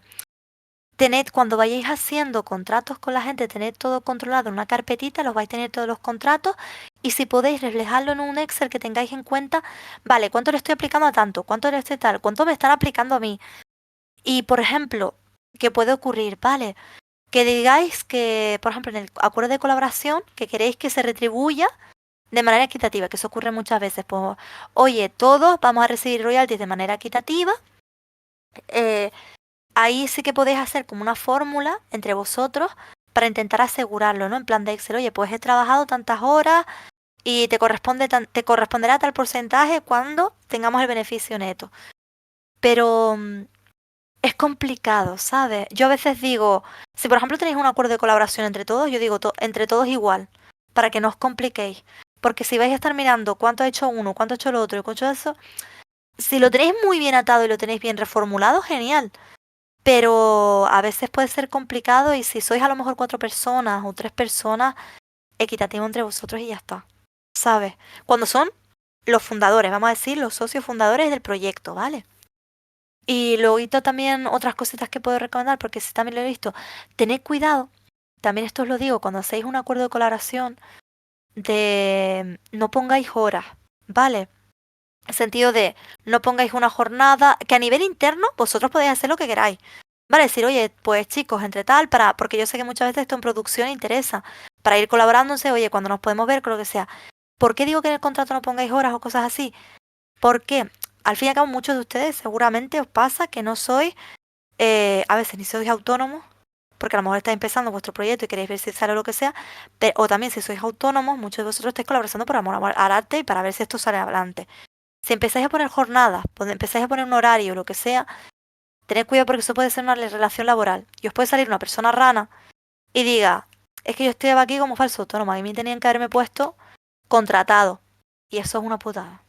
tened, cuando vayáis haciendo contratos con la gente, tened todo controlado en una carpetita, los vais a tener todos los contratos y si podéis reflejarlo en un Excel que tengáis en cuenta, vale, ¿cuánto le estoy aplicando a tanto? ¿Cuánto le estoy tal? ¿Cuánto me están aplicando a mí? Y por ejemplo, ¿qué puede ocurrir? Vale, que digáis que, por ejemplo, en el acuerdo de colaboración, que queréis que se retribuya de manera equitativa, que eso ocurre muchas veces, pues, oye, todos vamos a recibir royalties de manera equitativa. eh, Ahí sí que podéis hacer como una fórmula entre vosotros para intentar asegurarlo, ¿no? En plan de Excel, oye, pues he trabajado tantas horas y te corresponderá tal porcentaje cuando tengamos el beneficio neto. Pero es complicado, ¿sabes? Yo a veces digo, si por ejemplo tenéis un acuerdo de colaboración entre todos, yo digo entre todos igual, para que no os compliquéis. Porque si vais a estar mirando cuánto ha hecho uno, cuánto ha hecho el otro y cuánto ha hecho eso, si lo tenéis muy bien atado y lo tenéis bien reformulado, genial. Pero a veces puede ser complicado y si sois a lo mejor 4 personas o 3 personas, equitativo entre vosotros y ya está. ¿Sabes? Cuando son los fundadores, vamos a decir, los socios fundadores del proyecto, ¿vale? Y luego también otras cositas que puedo recomendar, porque si también lo he visto, tened cuidado, también esto os lo digo, cuando hacéis un acuerdo de colaboración, de no pongáis horas, ¿vale? En sentido de no pongáis una jornada, que a nivel interno vosotros podéis hacer lo que queráis. Vale, decir, oye, pues chicos, entre tal, porque yo sé que muchas veces esto en producción interesa, para ir colaborándose, oye, cuando nos podemos ver, con lo que sea. ¿Por qué digo que en el contrato no pongáis horas o cosas así? ¿Por qué? al fin y al cabo muchos de ustedes seguramente os pasa que no sois, a veces ni sois autónomos, porque a lo mejor estáis empezando vuestro proyecto y queréis ver si sale o lo que sea, o también si sois autónomos, muchos de vosotros estáis colaborando por amor al arte y para ver si esto sale adelante. Si empezáis a poner jornadas, empezáis a poner un horario, lo que sea, tened cuidado porque eso puede ser una relación laboral. Y os puede salir una persona rana y diga, es que yo estoy aquí como falso autónomo, a mí tenían que haberme puesto contratado. Y eso es una putada.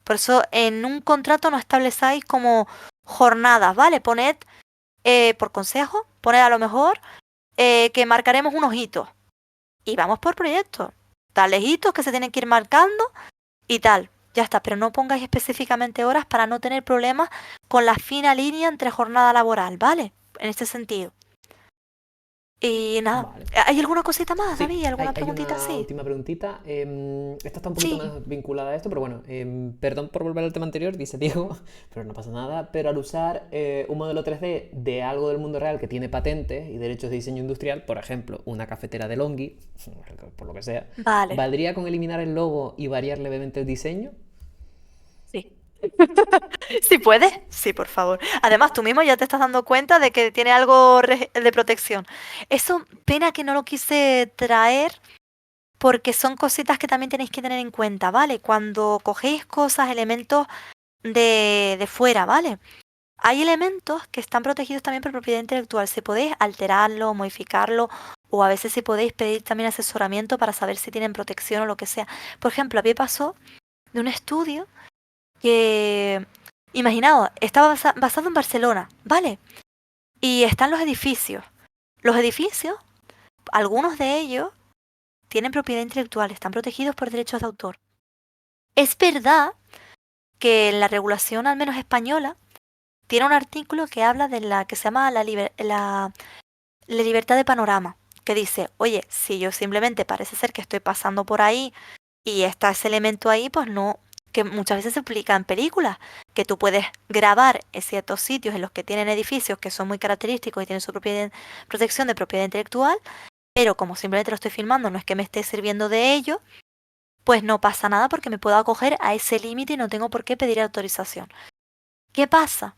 Por eso en un contrato no establezáis como jornadas, ¿vale? Poned, por consejo, poned a lo mejor que marcaremos unos hitos. Y vamos por proyectos. Tales hitos que se tienen que ir marcando y tal. Ya está, pero no pongáis específicamente horas para no tener problemas con la fina línea entre jornada laboral, ¿vale? En este sentido. Y nada, Vale. ¿hay alguna cosita más, Sí, David? ¿Alguna hay preguntita una así? última preguntita. Esta está un poquito Sí, más vinculada a esto, pero bueno, perdón por volver al tema anterior, dice Diego, pero no pasa nada. Pero al usar un modelo 3D de algo del mundo real que tiene patentes y derechos de diseño industrial, por ejemplo, una cafetera de Longi, por lo que sea, vale, ¿valdría con eliminar el logo y variar levemente el diseño? sí. Si puedes, sí, por favor. Además, tú mismo ya te estás dando cuenta de que tiene algo de protección. Eso, pena que no lo quise traer porque son cositas que también tenéis que tener en cuenta, ¿vale? Cuando cogéis cosas, elementos de fuera, ¿vale? Hay elementos que están protegidos también por propiedad intelectual. Si podéis alterarlo, modificarlo, o a veces si podéis pedir también asesoramiento para saber si tienen protección o lo que sea. Por ejemplo, a mí pasó de un estudio que, imaginaos, estaba basado en Barcelona, ¿vale? Y están los edificios. Los edificios, algunos de ellos tienen propiedad intelectual, están protegidos por derechos de autor. Es verdad que en la regulación, al menos española, tiene un artículo que habla de la que se llama la libertad de panorama, que dice, oye, si yo simplemente parece ser que estoy pasando por ahí y está ese elemento ahí, pues no, que muchas veces se explica en películas, que tú puedes grabar en ciertos sitios en los que tienen edificios que son muy característicos y tienen su propia protección de propiedad intelectual, pero como simplemente lo estoy filmando, no es que me esté sirviendo de ello, pues no pasa nada porque me puedo acoger a ese límite y no tengo por qué pedir autorización. ¿Qué pasa?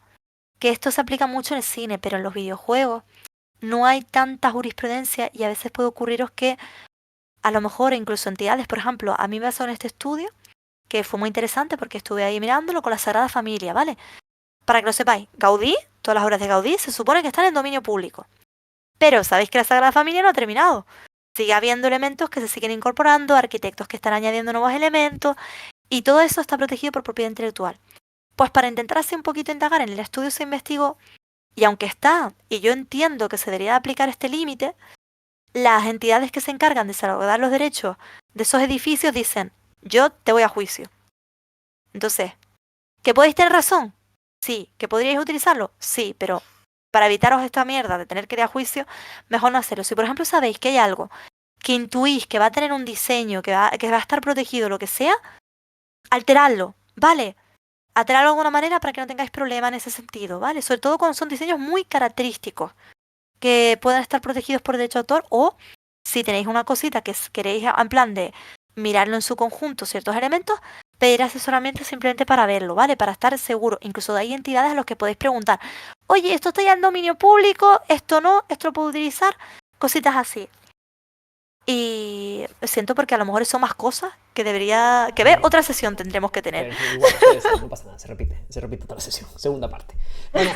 Que esto se aplica mucho en el cine, pero en los videojuegos no hay tanta jurisprudencia y a veces puede ocurriros que a lo mejor incluso entidades, por ejemplo, a mí me pasó en este estudio, que fue muy interesante porque estuve ahí mirándolo con la Sagrada Familia, ¿vale? Para que lo sepáis, Gaudí, todas las obras de Gaudí se supone que están en dominio público. Pero sabéis que la Sagrada Familia no ha terminado. Sigue habiendo elementos que se siguen incorporando, arquitectos que están añadiendo nuevos elementos, y todo eso está protegido por propiedad intelectual. Pues para intentar así un poquito indagar en el estudio se investigó, y aunque está, y yo entiendo que se debería aplicar este límite, las entidades que se encargan de salvaguardar los derechos de esos edificios dicen, yo te voy a juicio. Entonces, ¿que podéis tener razón? Sí. ¿Que podríais utilizarlo? Sí, pero para evitaros esta mierda de tener que ir a juicio, mejor no hacerlo. Si por ejemplo sabéis que hay algo que intuís que va a tener un diseño, que va a estar protegido, lo que sea, alteradlo, ¿vale? Alterarlo de alguna manera para que no tengáis problema en ese sentido, ¿vale? Sobre todo cuando son diseños muy característicos, que puedan estar protegidos por derecho de autor, o si tenéis una cosita que queréis en plan de mirarlo en su conjunto, ciertos elementos, pedir asesoramiento simplemente para verlo, ¿vale? Para estar seguro. Incluso hay entidades a las que podéis preguntar, oye, esto está ya en dominio público, esto no, esto lo puedo utilizar, cositas así. Y siento porque a lo mejor son más cosas que debería que ver. Vale. Otra sesión tendremos que tener. Pero igual, puede ser, no pasa nada, se repite toda la sesión. Segunda parte. Bueno,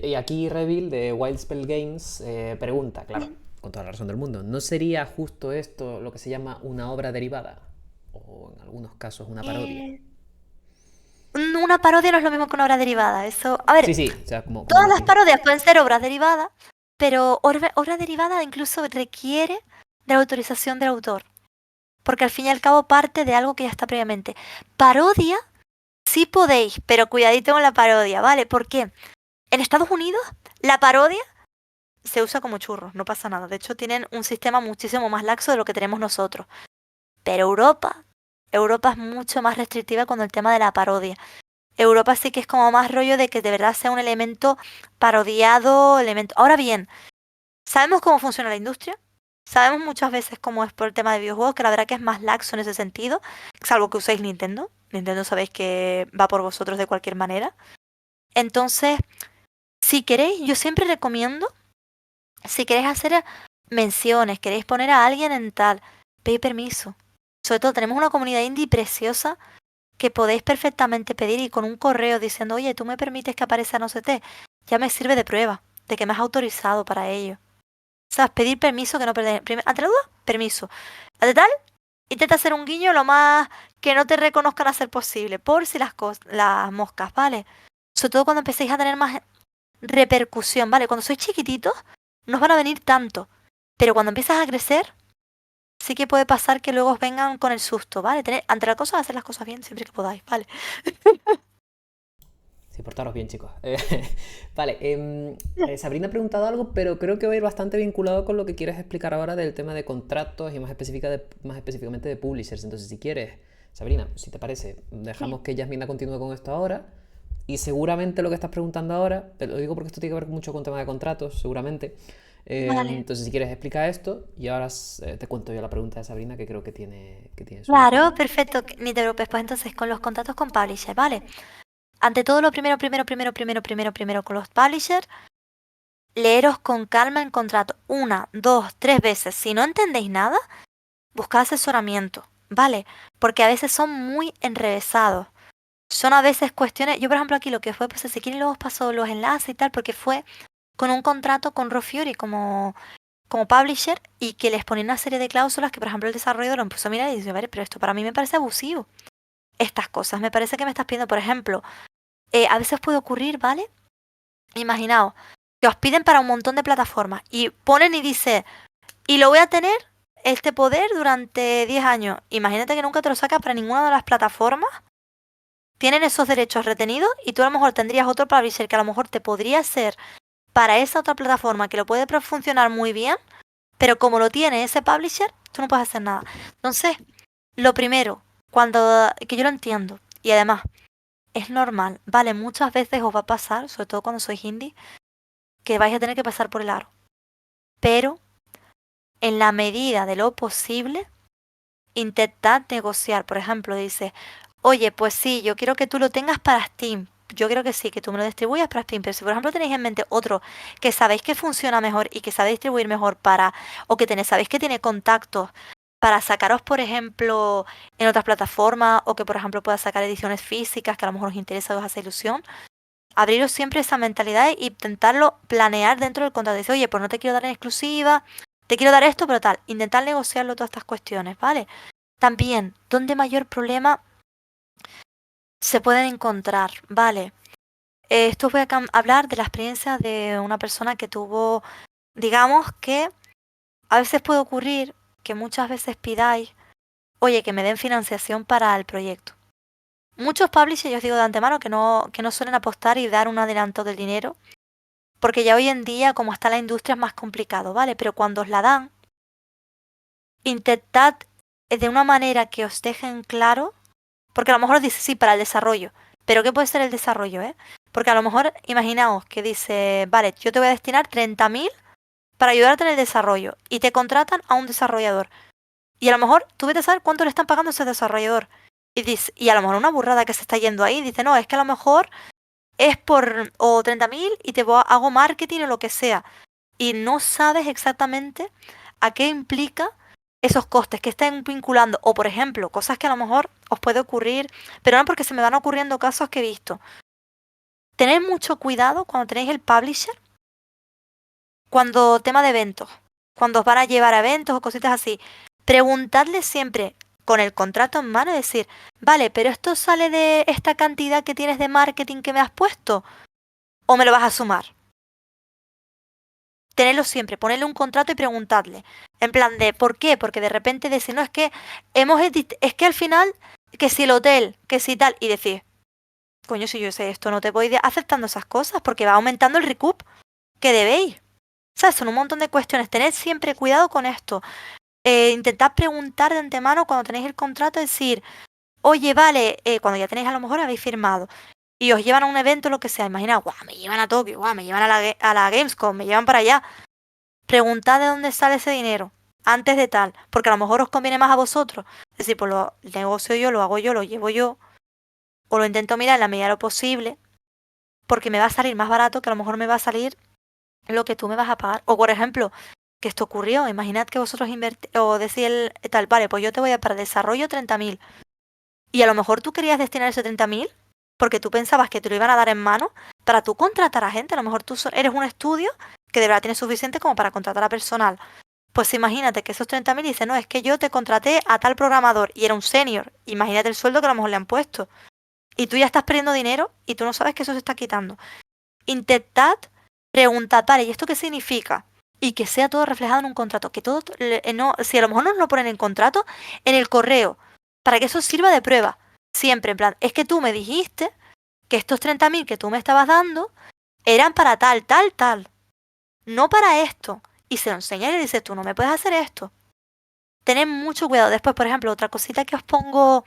y aquí Revil de Wildspell Games pregunta, claro, con toda la razón del mundo, ¿no sería justo esto lo que se llama una obra derivada? O en algunos casos una parodia. Eh, una parodia no es lo mismo que una obra derivada. Eso, a ver, Sí, sí, o sea, como todas las decís. parodias pueden ser obras derivadas, pero obra derivada incluso requiere de la autorización del autor, porque al fin y al cabo parte de algo que ya está previamente. Parodia, sí podéis, pero cuidadito con la parodia, ¿vale? Porque en Estados Unidos la parodia se usa como churros, no pasa nada. De hecho, tienen un sistema muchísimo más laxo de lo que tenemos nosotros. Pero Europa es mucho más restrictiva con el tema de la parodia. Europa sí que es como más rollo de que de verdad sea un elemento parodiado, elemento. Ahora bien, sabemos cómo funciona la industria. Sabemos muchas veces cómo es por el tema de videojuegos, que la verdad que es más laxo en ese sentido, salvo que uséis Nintendo. Nintendo sabéis que va por vosotros de cualquier manera. Entonces, si queréis, yo siempre recomiendo, si queréis hacer menciones, queréis poner a alguien en tal, pedid permiso. Sobre todo, tenemos una comunidad indie preciosa que podéis perfectamente pedir y con un correo diciendo, oye, tú me permites que aparezca no sé qué, ya me sirve de prueba de que me has autorizado para ello. ¿Sabes? Pedir permiso que no perder. Ante la duda, permiso. Ante tal, intenta hacer un guiño lo más que no te reconozcan a ser posible, por si las moscas, ¿vale? Sobre todo cuando empecéis a tener más repercusión, ¿vale? Cuando sois chiquititos, no os van a venir tanto. Pero cuando empiezas a crecer, sí que puede pasar que luego os vengan con el susto, ¿vale? Ante la cosa, hacer las cosas bien siempre que podáis, ¿vale? Sí, portaros bien, chicos. Vale, Sabrina ha preguntado algo, pero creo que va a ir bastante vinculado con lo que quieres explicar ahora del tema de contratos y más específicamente de publishers. Entonces, si quieres, Sabrina, si te parece, Sí. dejamos que Yasmina continúe con esto ahora. Y seguramente lo que estás preguntando ahora, te lo digo porque esto tiene que ver mucho con tema de contratos, seguramente. Vale. Entonces, si quieres, explica esto y ahora te cuento yo la pregunta de Sabrina que creo que tiene solución. Claro, perfecto, ni te preocupes. Pues entonces con los contratos con publisher, ¿vale? Ante todo, lo primero con los publishers, leeros con calma el contrato una, dos, tres veces. Si no entendéis nada, buscad asesoramiento, ¿vale? Porque a veces son muy enrevesados. Son a veces cuestiones. Yo, por ejemplo, aquí lo que fue, pues si quieren luego os paso los enlaces y tal, porque fue con un contrato con Raw Fury como publisher y que les ponía una serie de cláusulas que, por ejemplo, el desarrollador lo empezó a mirar y dice, vale, pero esto para mí me parece abusivo. Estas cosas, me parece que me estás pidiendo, por ejemplo, a veces puede ocurrir, ¿vale? Imaginaos que os piden para un montón de plataformas y ponen y dice, y lo voy a tener este poder durante 10 años. Imagínate que nunca te lo sacas para ninguna de las plataformas. Tienen esos derechos retenidos y tú a lo mejor tendrías otro publisher que a lo mejor te podría ser para esa otra plataforma que lo puede funcionar muy bien, pero como lo tiene ese publisher, tú no puedes hacer nada. Entonces, lo primero, que yo lo entiendo, y además, es normal, ¿vale? Muchas veces os va a pasar, sobre todo cuando sois indie, que vais a tener que pasar por el aro. Pero, en la medida de lo posible, intentad negociar. Por ejemplo, dices, oye, pues sí, yo quiero que tú lo tengas para Steam. Yo quiero que sí, que tú me lo distribuyas para Steam. Pero si, por ejemplo, tenéis en mente otro que sabéis que funciona mejor y que sabe distribuir mejor o que sabéis que tiene contactos para sacaros, por ejemplo, en otras plataformas, o que, por ejemplo, pueda sacar ediciones físicas que a lo mejor os interesa, os hace ilusión, abriros siempre esa mentalidad e intentarlo planear dentro del contrato. Dice, oye, pues no te quiero dar en exclusiva, te quiero dar esto, pero tal. Intentar negociarlo todas estas cuestiones, ¿vale? También, ¿dónde mayor problema se pueden encontrar? Vale. Esto voy a hablar de la experiencia de una persona que tuvo, digamos que a veces puede ocurrir que muchas veces pidáis, oye, que me den financiación para el proyecto. Muchos publishers, yo os digo de antemano, que no suelen apostar y dar un adelanto del dinero, porque ya hoy en día, como está la industria, es más complicado, ¿vale? Pero cuando os la dan, intentad de una manera que os dejen claro. Porque a lo mejor dice sí para el desarrollo. Pero ¿qué puede ser el desarrollo, eh? Porque a lo mejor imaginaos que dice, vale, yo te voy a destinar 30.000 para ayudarte en el desarrollo. Y te contratan a un desarrollador. Y a lo mejor tú vete a saber cuánto le están pagando a ese desarrollador. Y a lo mejor una burrada que se está yendo ahí. Dice, no, es que a lo mejor es por o 30.000 y hago marketing o lo que sea. Y no sabes exactamente a qué implica esos costes que estén vinculando. O por ejemplo, cosas que a lo mejor os puede ocurrir, pero no, porque se me van ocurriendo casos que he visto. Tened mucho cuidado cuando tenéis el publisher, cuando tema de eventos, cuando os van a llevar a eventos o cositas así. Preguntadle siempre con el contrato en mano y decir, vale, pero esto sale de esta cantidad que tienes de marketing que me has puesto, o me lo vas a sumar. Tenedlo siempre, ponedle un contrato y preguntadle. En plan de, ¿por qué? Porque de repente decir, no, es que es que al final, que si el hotel, que si tal, y decir, coño, si yo sé esto, no te voy aceptando esas cosas porque va aumentando el recoup que debéis. ¿Sabes? Son un montón de cuestiones. Tened siempre cuidado con esto. Intentad preguntar de antemano cuando tenéis el contrato, decir, oye, vale, cuando ya tenéis a lo mejor habéis firmado y os llevan a un evento, lo que sea, imagina, guau, me llevan a Tokio, guau, me llevan a la Gamescom, me llevan para allá. Preguntad de dónde sale ese dinero antes de tal, porque a lo mejor os conviene más a vosotros. Es decir, pues lo negocio yo, lo hago yo, lo llevo yo, o lo intento mirar en la medida de lo posible, porque me va a salir más barato que a lo mejor me va a salir lo que tú me vas a pagar. O por ejemplo, que esto ocurrió, imaginad que vosotros o decís tal, vale, pues yo te voy a para desarrollo 30.000. Y a lo mejor tú querías destinar ese 30.000 porque tú pensabas que te lo iban a dar en mano para tú contratar a gente. A lo mejor tú eres un estudio que de verdad tienes suficiente como para contratar a personal. Pues imagínate que esos 30.000 dicen, no, es que yo te contraté a tal programador y era un senior. Imagínate el sueldo que a lo mejor le han puesto. Y tú ya estás perdiendo dinero y tú no sabes que eso se está quitando. Intentad preguntar, vale, ¿y esto qué significa? Y que sea todo reflejado en un contrato. Que todo, no, si a lo mejor no lo ponen en contrato, en el correo, para que eso sirva de prueba. Siempre, en plan, es que tú me dijiste que estos 30.000 que tú me estabas dando eran para tal, tal, tal. No para esto. Y se lo enseña y le dices, tú no me puedes hacer esto. Tened mucho cuidado. Después, por ejemplo, otra cosita que os pongo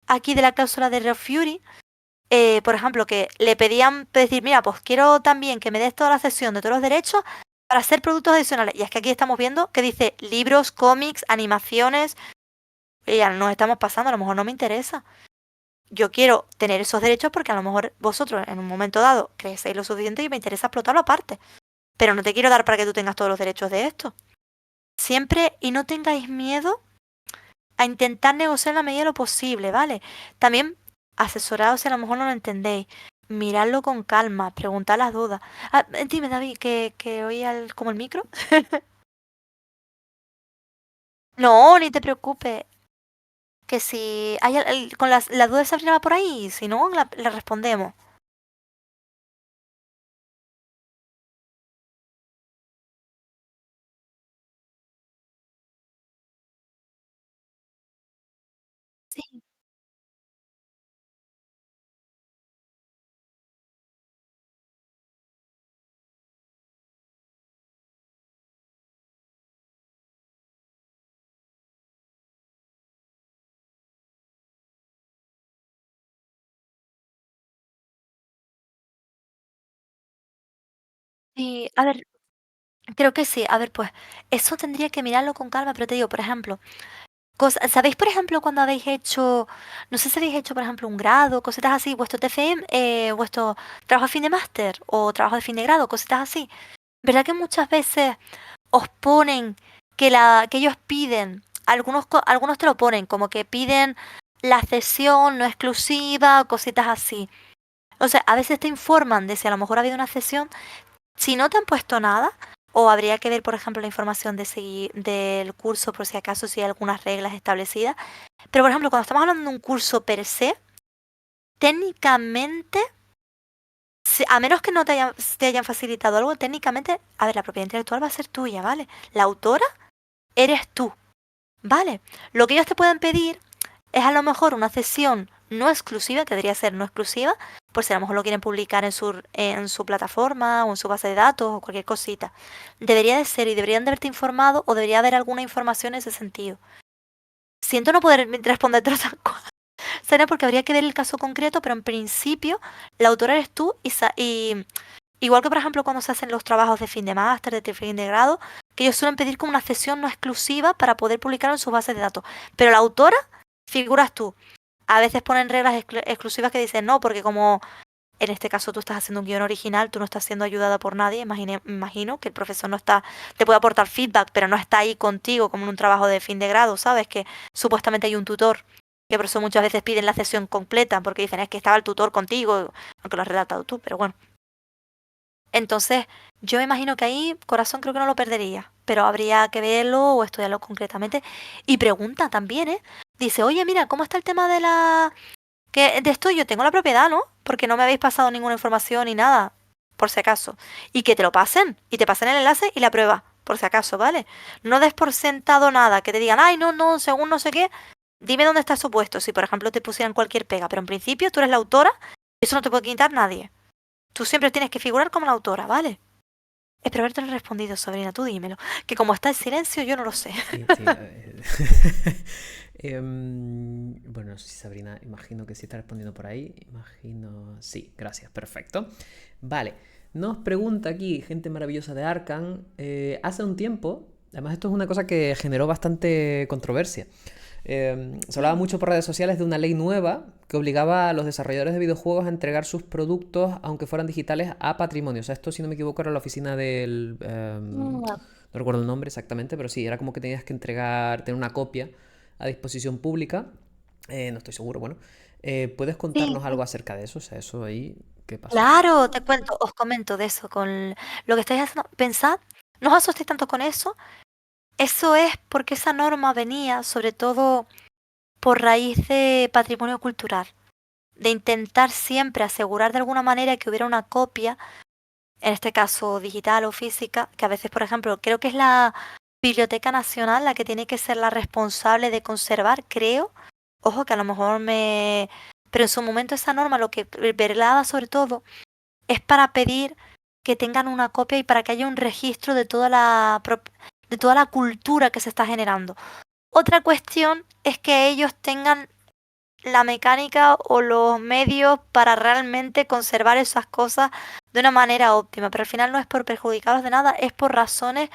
aquí de la cláusula de Refury, por ejemplo, que le pedían decir, mira, pues quiero también que me des toda la cesión de todos los derechos para hacer productos adicionales. Y es que aquí estamos viendo que dice libros, cómics, animaciones. Y ya nos estamos pasando, a lo mejor no me interesa. Yo quiero tener esos derechos porque a lo mejor vosotros en un momento dado crecéis lo suficiente y me interesa explotarlo aparte. Pero no te quiero dar para que tú tengas todos los derechos de esto. Siempre y no tengáis miedo a intentar negociar en la medida de lo posible, ¿vale? También asesorados si a lo mejor no lo entendéis. Miradlo con calma, preguntad las dudas. Ah, dime, David, que oía como el micro. No, ni te preocupes. Que si hay con las dudas de Sabrina va por ahí, si no, la respondemos. Sí. Sí, a ver, creo que sí. A ver, pues, eso tendría que mirarlo con calma, pero te digo, por ejemplo, ¿sabéis, por ejemplo, cuando habéis hecho, no sé si habéis hecho, por ejemplo, un grado, cositas así, vuestro TFM, vuestro trabajo de fin de máster o trabajo de fin de grado, cositas así? ¿Verdad que muchas veces os ponen que ellos piden, algunos te lo ponen, como que piden la cesión no exclusiva, cositas así? O sea, a veces te informan de si a lo mejor ha habido una cesión. Si no te han puesto nada, o habría que ver, por ejemplo, la información del curso por si acaso si hay algunas reglas establecidas. Pero, por ejemplo, cuando estamos hablando de un curso per se, técnicamente, a menos que no te hayan facilitado algo, técnicamente, a ver, la propiedad intelectual va a ser tuya, ¿vale? La autora eres tú, ¿vale? Lo que ellos te pueden pedir es a lo mejor una cesión no exclusiva, que debería ser no exclusiva, por si a lo mejor lo quieren publicar en su plataforma o en su base de datos o cualquier cosita. Debería de ser y deberían de haberte informado o debería haber alguna información en ese sentido. Siento no poder responderte otra cosa, será porque habría que ver el caso concreto, pero en principio la autora eres tú y igual que por ejemplo cuando se hacen los trabajos de fin de máster, de fin de grado, que ellos suelen pedir como una cesión no exclusiva para poder publicarlo en sus bases de datos. Pero la autora figuras tú. A veces ponen reglas exclusivas que dicen no, porque como en este caso tú estás haciendo un guión original, tú no estás siendo ayudada por nadie. Imagino que el profesor no está, te puede aportar feedback, pero no está ahí contigo como en un trabajo de fin de grado, ¿sabes? Que supuestamente hay un tutor, que por eso muchas veces piden la sesión completa, porque dicen es que estaba el tutor contigo, aunque lo has redactado tú, pero bueno. Entonces, yo me imagino que ahí corazón creo que no lo perdería, pero habría que verlo o estudiarlo concretamente. Y pregunta también, ¿eh? Dice, oye, mira, ¿cómo está el tema de que de esto yo tengo la propiedad, ¿no? Porque no me habéis pasado ninguna información ni nada, por si acaso. Y que te lo pasen, y te pasen el enlace y la prueba, por si acaso, ¿vale? No des por sentado nada, que te digan, ay, no, no, según no sé qué, dime dónde está su puesto. Si, por ejemplo, te pusieran cualquier pega, pero en principio tú eres la autora, eso no te puede quitar nadie. Tú siempre tienes que figurar como la autora, ¿vale? Espero haberte respondido, Sabrina, tú dímelo. Que como está el silencio, yo no lo sé. Sí, sí. Bueno, no sé si Sabrina, imagino que sí está respondiendo por ahí. Imagino. Sí, gracias, perfecto. Vale, nos pregunta aquí, gente maravillosa de Arcan. Hace un tiempo, además, esto es una cosa que generó bastante controversia. Se hablaba mucho por redes sociales de una ley nueva que obligaba a los desarrolladores de videojuegos a entregar sus productos, aunque fueran digitales, a patrimonio. O sea, esto, si no me equivoco, era la oficina del... Mm. no recuerdo el nombre exactamente, pero sí, era como que tenías que entregar, tener una copia a disposición pública. No estoy seguro, bueno. ¿Puedes Sí, contarnos algo acerca de eso? O sea, eso ahí, ¿qué pasó? claro, te cuento, os comento de eso, con lo que estáis haciendo. Pensad, no os asustéis tanto con eso. Eso es porque esa norma venía sobre todo por raíz de patrimonio cultural, de intentar siempre asegurar de alguna manera que hubiera una copia, en este caso digital o física, que a veces, por ejemplo, creo que es la Biblioteca Nacional la que tiene que ser la responsable de conservar, creo. Ojo, que a lo mejor me... Pero en su momento esa norma lo que velaba sobre todo es para pedir que tengan una copia y para que haya un registro de toda de toda la cultura que se está generando. Otra cuestión es que ellos tengan la mecánica o los medios para realmente conservar esas cosas de una manera óptima, pero al final no es por perjudicarlos de nada, es por razones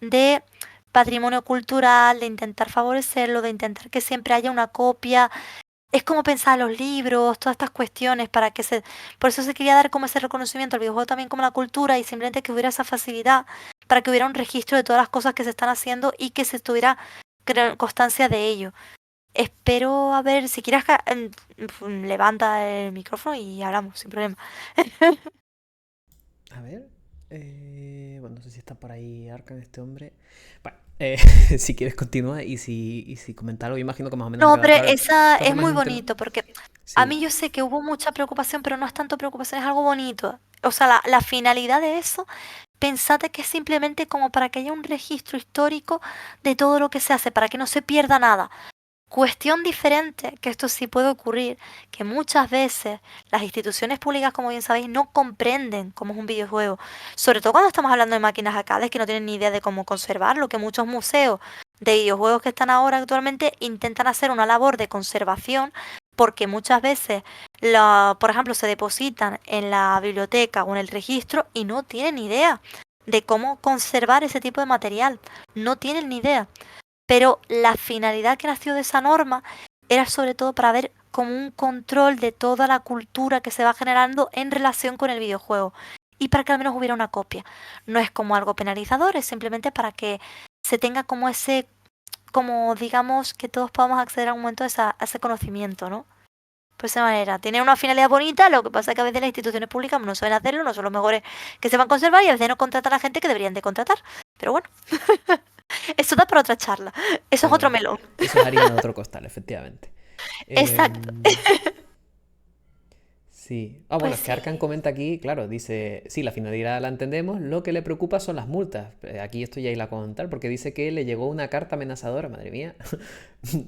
de patrimonio cultural, de intentar favorecerlo, de intentar que siempre haya una copia. Es como pensar los libros, todas estas cuestiones para que se... Por eso se quería dar como ese reconocimiento al videojuego también como la cultura y simplemente que hubiera esa facilidad para que hubiera un registro de todas las cosas que se están haciendo y que se tuviera constancia de ello. Espero, a ver, si quieres, levanta el micrófono y hablamos, sin problema. A ver. Bueno, no sé si está por ahí Arkan, este hombre. Bueno, si quieres continúa y si comentar algo, yo imagino que más o menos ha No, quedado pero claro. De esa todas es formas, muy bonito porque a sí. mí yo sé que hubo mucha preocupación, pero no es tanto preocupación, es algo bonito. O sea, la finalidad de eso, pensate que es simplemente como para que haya un registro histórico de todo lo que se hace, para que no se pierda nada. Cuestión diferente, que esto sí puede ocurrir, que muchas veces las instituciones públicas, como bien sabéis, no comprenden cómo es un videojuego. Sobre todo cuando estamos hablando de máquinas arcades que no tienen ni idea de cómo conservarlo, que muchos museos de videojuegos que están ahora actualmente intentan hacer una labor de conservación porque muchas veces, por ejemplo, se depositan en la biblioteca o en el registro y no tienen ni idea de cómo conservar ese tipo de material. No tienen ni idea. Pero la finalidad que nació de esa norma era sobre todo para ver como un control de toda la cultura que se va generando en relación con el videojuego y para que al menos hubiera una copia. No es como algo penalizador, es simplemente para que se tenga como ese, como digamos, que todos podamos acceder a un momento a ese conocimiento, ¿no? Por esa manera, tiene una finalidad bonita, lo que pasa es que a veces las instituciones públicas no saben hacerlo, no son los mejores que sepan conservar y a veces no contratan a la gente que deberían de contratar. Pero bueno, eso da para otra charla. Eso es otro Eso, melón. eso es harina de otro costal, efectivamente. Exacto. Em, sí. Ah, bueno, Pues es que Arkan sí. comenta aquí, claro, dice, sí, la finalidad la entendemos, lo que le preocupa son las multas. Aquí esto ya iba a contar, porque dice que le llegó una carta amenazadora, madre mía.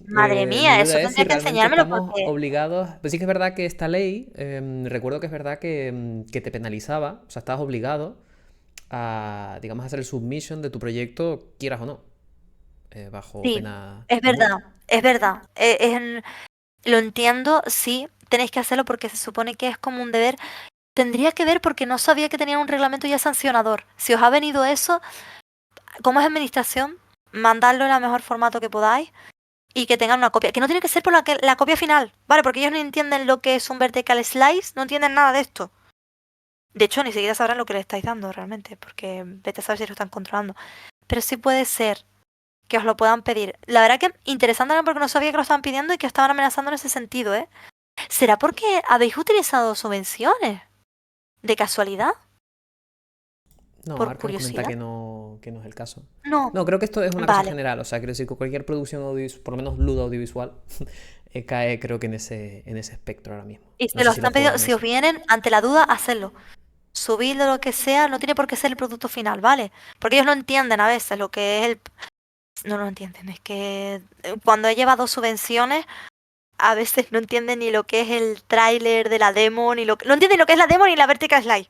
Madre Mi mía, duda eso es si tendría que realmente enseñármelo estamos porque... obligados. Pues sí que es verdad que esta ley, recuerdo que es verdad que te penalizaba, o sea, estabas obligado a, digamos, hacer el submission de tu proyecto, quieras o no, bajo Sí, pena es de muerte. verdad, es verdad. Lo entiendo, sí, tenéis que hacerlo porque se supone que es como un deber. Tendría que ver porque no sabía que tenían un reglamento ya sancionador. Si os ha venido eso, como es administración, mandadlo en el mejor formato que podáis y que tengan una copia. Que no tiene que ser por la copia final, ¿vale? Porque ellos no entienden lo que es un vertical slice, no entienden nada de esto. De hecho, ni siquiera sabrán lo que le estáis dando realmente, porque vete a saber si lo están controlando. Pero sí puede ser que os lo puedan pedir. La verdad que interesante también porque no sabía que lo estaban pidiendo y que os estaban amenazando en ese sentido, ¿eh? ¿Será porque habéis utilizado subvenciones? ¿De casualidad? No, ¿Por Arkan comenta curiosidad? que no es el caso. No. No, creo que esto es una cosa Vale. general, o sea, quiero decir que cualquier producción audiovisual, por lo menos ludo audiovisual, cae creo que en ese espectro ahora mismo. Y No si lo sé si los están juegos pidiendo, de si os mesa. vienen ante la duda, hacedlo. Subidlo lo que sea, no tiene por qué ser el producto final, ¿vale? Porque ellos no entienden a veces lo que es el... No lo entienden, es que cuando he llevado subvenciones, a veces no entienden ni lo que es el tráiler de la demo, ni lo que... No entienden lo que es la demo ni la vertical slide.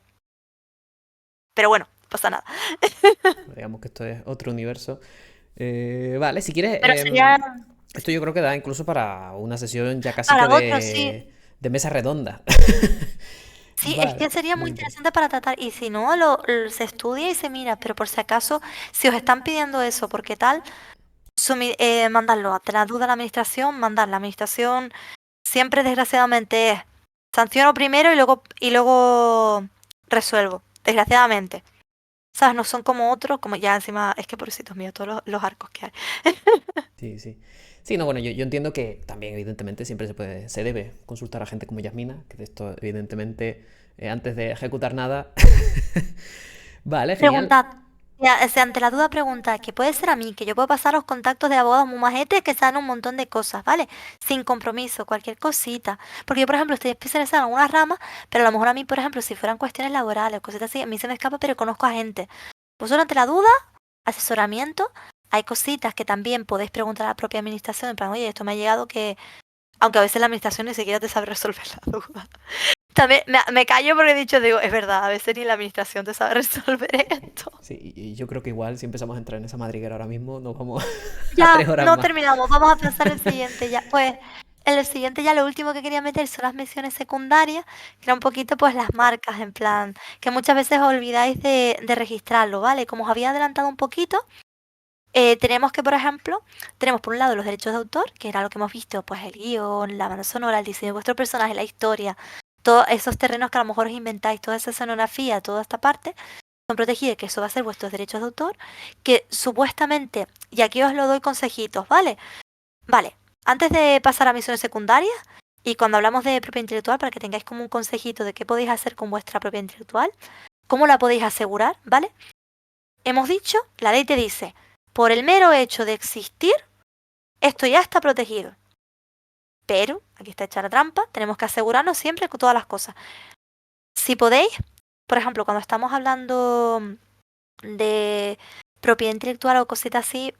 Pero bueno, no pasa nada. Digamos que esto es otro universo. Vale, si quieres, Pero sería esto yo creo que da incluso para una sesión ya casi que para otro, sí. de mesa redonda. Sí, es Vale, que sería muy muy interesante. interesante para tratar. Y si no, se estudia y se mira. Pero por si acaso, si os están pidiendo eso, porque tal, Mandarlo ante la duda a la administración, mandar. La administración siempre, desgraciadamente, es sanciono primero y luego resuelvo. Desgraciadamente. ¿Sabes? No son como otros, como ya encima, es que pobrecitos míos, todos los arcos que hay. Sí, sí. Sí, no, bueno, yo entiendo que también, evidentemente, siempre se debe consultar a gente como Yasmina, que de esto, evidentemente, antes de ejecutar nada. Vale, genial. Preguntad. Ya, o sea, ante la duda pregunta, que puede ser a mí, que yo puedo pasar los contactos de abogados muy majetes que saben un montón de cosas, ¿vale? Sin compromiso, cualquier cosita. Porque yo, por ejemplo, estoy especializada en algunas ramas, pero a lo mejor a mí, por ejemplo, si fueran cuestiones laborales, cositas así, a mí se me escapa, pero conozco a gente. Vosotros ante la duda, asesoramiento, hay cositas que también podéis preguntar a la propia administración, en plan, oye, esto me ha llegado que, aunque a veces la administración ni siquiera te sabe resolver la duda. También me callo porque he dicho, digo, es verdad, a veces ni la administración te sabe resolver esto. Sí, y yo creo que igual si empezamos a entrar en esa madriguera ahora mismo, nos vamos a tres Ya, horas no más. terminamos, vamos a pasar el siguiente ya. Pues en el siguiente ya lo último que quería meter son las menciones secundarias, que era un poquito pues las marcas, en plan, que muchas veces os olvidáis de registrarlo, ¿vale? Como os había adelantado un poquito, tenemos que, por ejemplo, tenemos por un lado los derechos de autor, que era lo que hemos visto, pues el guión, la banda sonora, el diseño de vuestro personaje, la historia, todos esos terrenos que a lo mejor os inventáis, toda esa escenografía, toda esta parte son protegidas, que eso va a ser vuestros derechos de autor, que supuestamente, y aquí os lo doy consejitos, ¿vale? Vale, antes de pasar a misiones secundarias, y cuando hablamos de propiedad intelectual, para que tengáis como un consejito de qué podéis hacer con vuestra propiedad intelectual, cómo la podéis asegurar, ¿vale? Hemos dicho, la ley te dice, por el mero hecho de existir, esto ya está protegido. Pero, aquí está hecha la trampa, tenemos que asegurarnos siempre con todas las cosas. Si podéis, por ejemplo, cuando estamos hablando de propiedad intelectual o cositas así,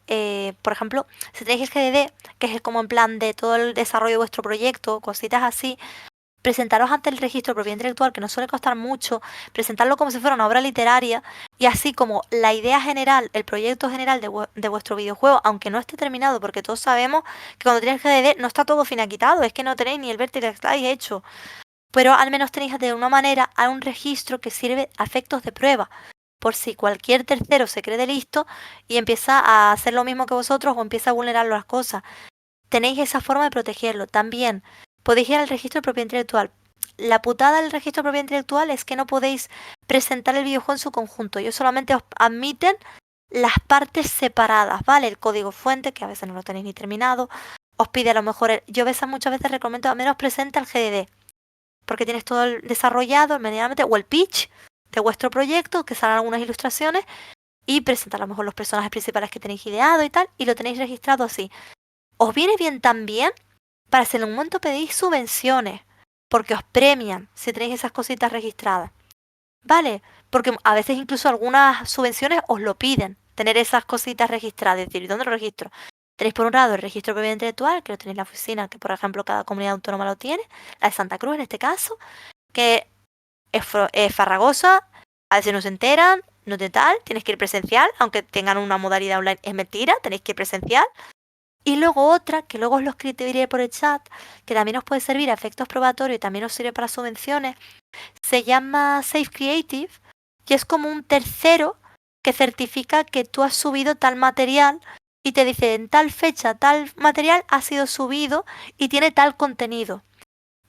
por ejemplo, si tenéis el GDD, que es como en plan de todo el desarrollo de vuestro proyecto, cositas así, presentaros ante el registro de propiedad intelectual, que no suele costar mucho, presentarlo como si fuera una obra literaria, y así como la idea general, el proyecto general de vuestro videojuego, aunque no esté terminado, porque todos sabemos que cuando tenéis el GDD no está todo finaquitado, es que no tenéis ni el vértice que estáis hecho, pero al menos tenéis de una manera a un registro que sirve a efectos de prueba, por si cualquier tercero se cree de listo y empieza a hacer lo mismo que vosotros o empieza a vulnerar las cosas. Tenéis esa forma de protegerlo. También podéis ir al registro de propiedad intelectual. La putada del registro de propiedad intelectual es que no podéis presentar el videojuego en su conjunto. Ellos solamente os admiten las partes separadas, ¿vale? El código fuente, que a veces no lo tenéis ni terminado, os pide a lo mejor, yo muchas veces recomiendo al menos presenta el GDD, porque tienes todo el desarrollado medianamente, o el pitch de vuestro proyecto, que salen algunas ilustraciones, y presentar a lo mejor los personajes principales que tenéis ideado y tal, y lo tenéis registrado así. Os viene bien también para si en un momento pedís subvenciones, porque os premian si tenéis esas cositas registradas. ¿Vale? Porque a veces incluso algunas subvenciones os lo piden, tener esas cositas registradas. Es decir, ¿dónde lo registro? Tenéis por un lado el registro de propiedad intelectual, que lo tenéis en la oficina, que por ejemplo cada comunidad autónoma lo tiene, la de Santa Cruz en este caso, que es farragosa, a veces no se enteran, no de tal, tienes que ir presencial, aunque tengan una modalidad online, es mentira, tenéis que ir presencial. Y luego otra, que luego os lo escribiré por el chat, que también os puede servir a efectos probatorios y también os sirve para subvenciones, se llama Safe Creative y es como un tercero que certifica que tú has subido tal material y te dice en tal fecha tal material ha sido subido y tiene tal contenido.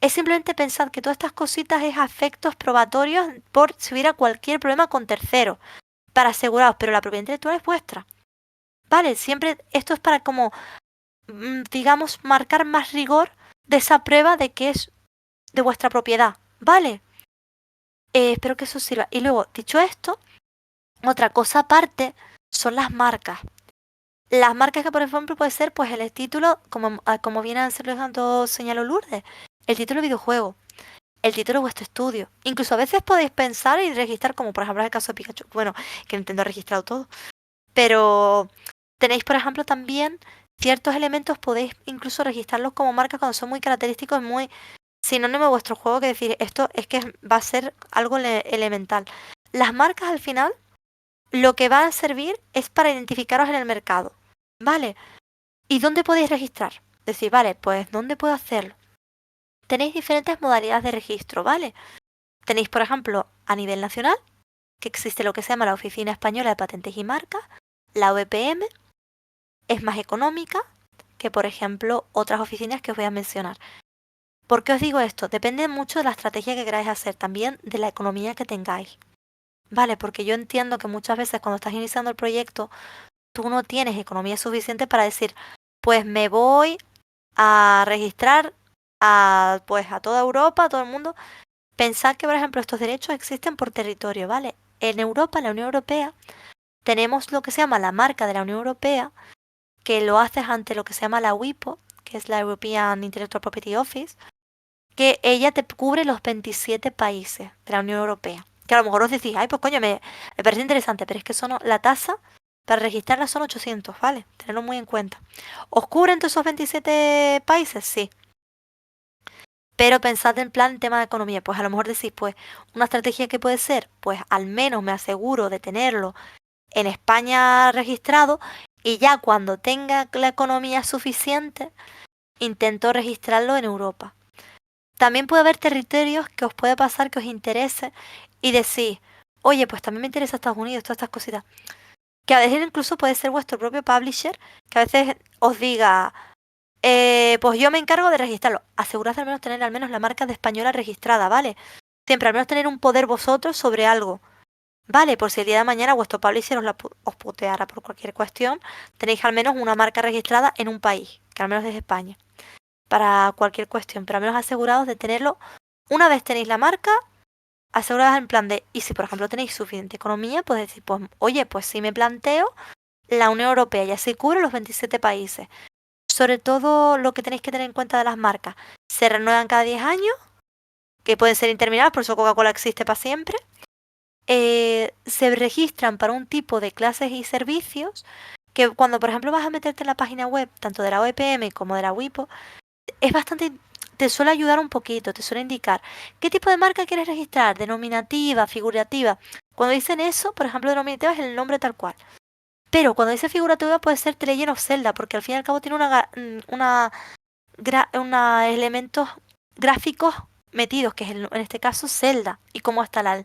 Es simplemente pensar que todas estas cositas es a efectos probatorios por si hubiera cualquier problema con terceros, para aseguraros, pero la propiedad intelectual es vuestra. Vale, siempre esto es para como digamos, marcar más rigor de esa prueba de que es de vuestra propiedad, ¿vale? Espero que eso sirva. Y luego, dicho esto, otra cosa aparte son las marcas. Las marcas que, por ejemplo, puede ser pues el título, como viene a ser tanto señaló Lourdes, el título de videojuego, el título de vuestro estudio. Incluso a veces podéis pensar y registrar, como por ejemplo en el caso de Pikachu, bueno, que Nintendo ha registrado todo, pero tenéis, por ejemplo, también ciertos elementos, podéis incluso registrarlos como marcas cuando son muy característicos, muy sinónimo de vuestro juego, que decir, esto es que va a ser algo elemental. Las marcas al final lo que van a servir es para identificaros en el mercado, ¿vale? ¿Y dónde podéis registrar? Decir, vale, pues ¿dónde puedo hacerlo? Tenéis diferentes modalidades de registro, ¿vale? Tenéis, por ejemplo, a nivel nacional, que existe lo que se llama la Oficina Española de Patentes y Marcas, la OEPM, es más económica que, por ejemplo, otras oficinas que os voy a mencionar. ¿Por qué os digo esto? Depende mucho de la estrategia que queráis hacer, también de la economía que tengáis. Vale, porque yo entiendo que muchas veces cuando estás iniciando el proyecto, tú no tienes economía suficiente para decir, pues me voy a registrar pues a toda Europa, a todo el mundo. Pensad que, por ejemplo, estos derechos existen por territorio, ¿vale? En Europa, en la Unión Europea, tenemos lo que se llama la marca de la Unión Europea, que lo haces ante lo que se llama la WIPO, que es la European Intellectual Property Office, que ella te cubre los 27 países de la Unión Europea. Que a lo mejor os decís, ay, pues coño, me parece interesante, pero es que la tasa para registrarla son 800, ¿vale? Tenedlo muy en cuenta. ¿Os cubren todos esos 27 países? Sí. Pero pensad en plan tema de economía, pues a lo mejor decís, pues una estrategia que puede ser, pues al menos me aseguro de tenerlo en España registrado y ya cuando tenga la economía suficiente, intento registrarlo en Europa. También puede haber territorios que os puede pasar que os interese y decís, oye, pues también me interesa Estados Unidos, todas estas cositas. Que a veces incluso puede ser vuestro propio publisher, que a veces os diga, pues yo me encargo de registrarlo. Asegurad al menos tener al menos la marca de española registrada, ¿vale? Siempre al menos tener un poder vosotros sobre algo. Vale, por si el día de mañana vuestro publisher os puteara por cualquier cuestión, tenéis al menos una marca registrada en un país, que al menos es España, para cualquier cuestión, pero al menos asegurados de tenerlo. Una vez tenéis la marca, asegurados en plan de, y si por ejemplo tenéis suficiente economía, pues decir, pues oye, pues si me planteo la Unión Europea y así cubre los 27 países. Sobre todo lo que tenéis que tener en cuenta de las marcas, se renuevan cada 10 años, que pueden ser interminables, por eso Coca-Cola existe para siempre. Se registran para un tipo de clases y servicios que cuando por ejemplo vas a meterte en la página web, tanto de la OEPM como de la WIPO, es bastante, te suele ayudar un poquito, te suele indicar qué tipo de marca quieres registrar, denominativa, figurativa. Cuando dicen eso, por ejemplo, denominativa es el nombre tal cual. Pero cuando dice figurativa puede ser The Legend of Zelda, porque al fin y al cabo tiene una elementos gráficos metidos, que es en este caso Zelda, y cómo están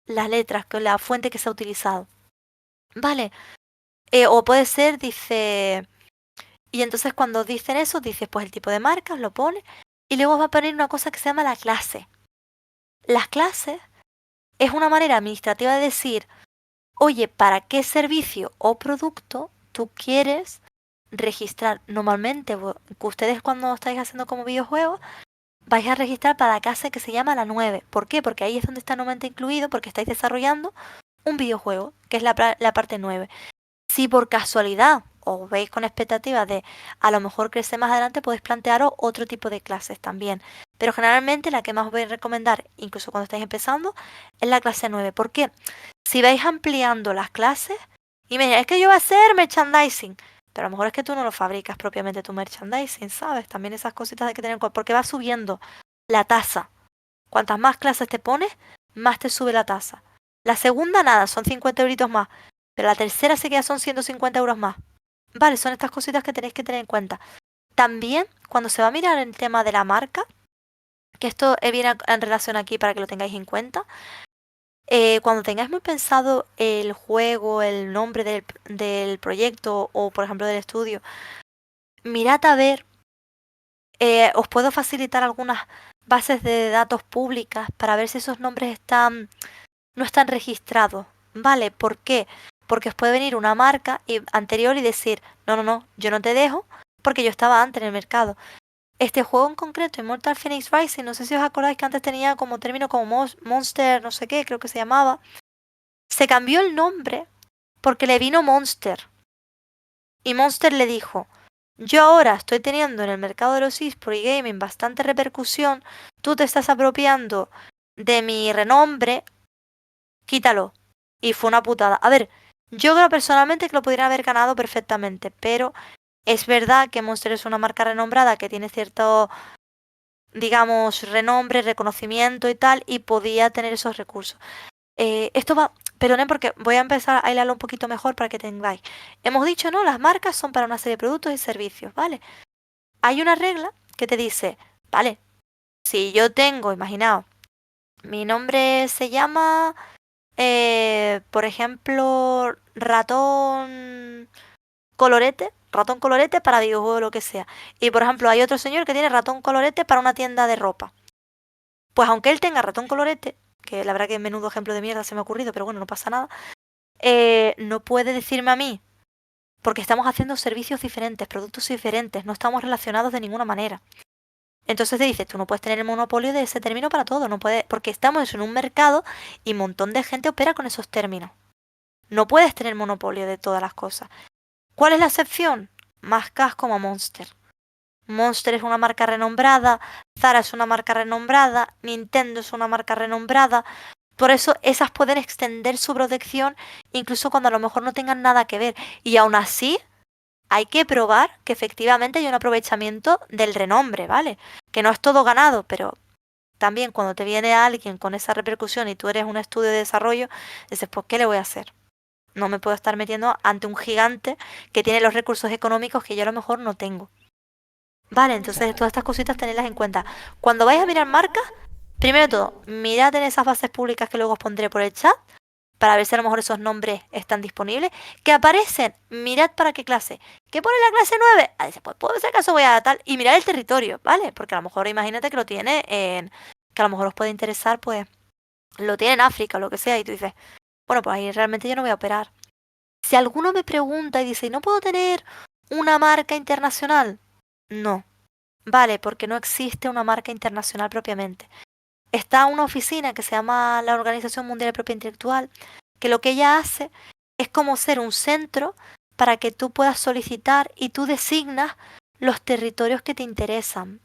las letras, con la fuente que se ha utilizado. Vale. O puede ser, dice. Y entonces cuando dicen eso, dices pues el tipo de marca, lo pone. Y luego va a poner una cosa que se llama la clase. Las clases es una manera administrativa de decir, oye, ¿para qué servicio o producto tú quieres registrar? Normalmente, que ustedes cuando estáis haciendo como videojuegos, vais a registrar para la clase que se llama la 9. ¿Por qué? Porque ahí es donde está normalmente incluido, porque estáis desarrollando un videojuego, que es la parte 9. Si por casualidad os veis con expectativas de a lo mejor crecer más adelante, podéis plantearos otro tipo de clases también. Pero generalmente la que más os voy a recomendar, incluso cuando estáis empezando, es la clase 9. ¿Por qué? Si vais ampliando las clases, y me diréis, es que yo voy a hacer merchandising. Pero a lo mejor es que tú no lo fabricas propiamente tu merchandising, ¿sabes? También esas cositas hay que tener en cuenta, porque va subiendo la tasa. Cuantas más clases te pones, más te sube la tasa. La segunda nada, son 50 euritos más. Pero la tercera sí que ya son 150 euros más. Vale, son estas cositas que tenéis que tener en cuenta. También, cuando se va a mirar el tema de la marca, que esto viene en relación aquí para que lo tengáis en cuenta, cuando tengáis muy pensado el juego, el nombre del proyecto o, por ejemplo, del estudio, mirad a ver, os puedo facilitar algunas bases de datos públicas para ver si esos nombres no están registrados. ¿Vale? ¿Por qué? Porque os puede venir una marca anterior y decir, no, no, no, yo no te dejo porque yo estaba antes en el mercado. Este juego en concreto, Immortal Phoenix Rising, no sé si os acordáis que antes tenía como término como Monster, no sé qué, creo que se llamaba. Se cambió el nombre porque le vino Monster. Y Monster le dijo, yo ahora estoy teniendo en el mercado de los eSports y gaming bastante repercusión, tú te estás apropiando de mi renombre, quítalo. Y fue una putada. A ver, yo creo personalmente que lo podrían haber ganado perfectamente, pero es verdad que Monster es una marca renombrada que tiene cierto, digamos, renombre, reconocimiento y tal, y podía tener esos recursos. Esto va, perdonen porque voy a empezar a hilarlo un poquito mejor para que tengáis. Hemos dicho, ¿no? Las marcas son para una serie de productos y servicios, ¿vale? Hay una regla que te dice, vale, si yo tengo, imaginaos, mi nombre se llama, por ejemplo, ratón colorete, ratón colorete para videojuegos o lo que sea. Y por ejemplo, hay otro señor que tiene ratón colorete para una tienda de ropa. Pues aunque él tenga ratón colorete, que la verdad que menudo ejemplo de mierda se me ha ocurrido, pero bueno, no pasa nada, no puede decirme a mí, porque estamos haciendo servicios diferentes, productos diferentes, no estamos relacionados de ninguna manera. Entonces te dices, tú no puedes tener el monopolio de ese término para todo, no puedes, porque estamos en un mercado y un montón de gente opera con esos términos. No puedes tener monopolio de todas las cosas. ¿Cuál es la excepción? Más como Monster. Monster es una marca renombrada, Zara es una marca renombrada, Nintendo es una marca renombrada. Por eso esas pueden extender su protección incluso cuando a lo mejor no tengan nada que ver. Y aún así hay que probar que efectivamente hay un aprovechamiento del renombre, ¿vale? Que no es todo ganado, pero también cuando te viene alguien con esa repercusión y tú eres un estudio de desarrollo, dices, pues, ¿qué le voy a hacer? No me puedo estar metiendo ante un gigante que tiene los recursos económicos que yo a lo mejor no tengo. Vale, O sea, entonces todas estas cositas tenedlas en cuenta. Cuando vais a mirar marcas, primero de todo, mirad en esas bases públicas que luego os pondré por el chat, para ver si a lo mejor esos nombres están disponibles. Que aparecen, mirad para qué clase. ¿Qué pone la clase 9? Ah, dice, pues puedo si acaso voy a tal. Y mirad el territorio, ¿vale? Porque a lo mejor imagínate que lo tiene en. Que a lo mejor os puede interesar, pues. Lo tiene en África o lo que sea. Y tú dices, bueno, pues ahí realmente yo no voy a operar. Si alguno me pregunta y dice, ¿no puedo tener una marca internacional? No. Vale, porque no existe una marca internacional propiamente. Está una oficina que se llama la Organización Mundial de Propiedad Intelectual, que lo que ella hace es como ser un centro para que tú puedas solicitar y tú designas los territorios que te interesan.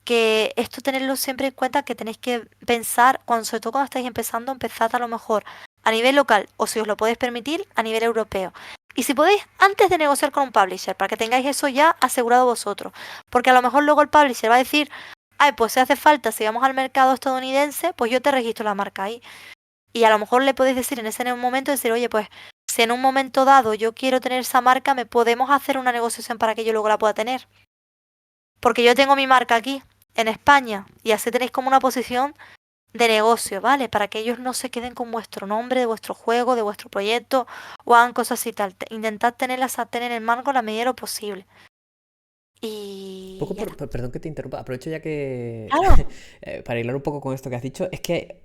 Que esto tenerlo siempre en cuenta, que tenéis que pensar, sobre todo cuando estáis empezando, empezad a lo mejor a nivel local o si os lo podéis permitir a nivel europeo. Y si podéis, antes de negociar con un publisher, para que tengáis eso ya asegurado vosotros. Porque a lo mejor luego el publisher va a decir, ay, pues si hace falta, si vamos al mercado estadounidense, pues yo te registro la marca ahí. Y a lo mejor le podéis decir en ese momento, decir, oye, pues si en un momento dado yo quiero tener esa marca, me podemos hacer una negociación para que yo luego la pueda tener. Porque yo tengo mi marca aquí, en España, y así tenéis como una posición de negocio, ¿vale? Para que ellos no se queden con vuestro nombre, de vuestro juego, de vuestro proyecto, o hagan cosas así tal. Intentad tenerlas a tener en mano la medida de lo posible. Y poco ya está. perdón que te interrumpa, aprovecho ya que Claro. para hilar un poco con esto que has dicho, es que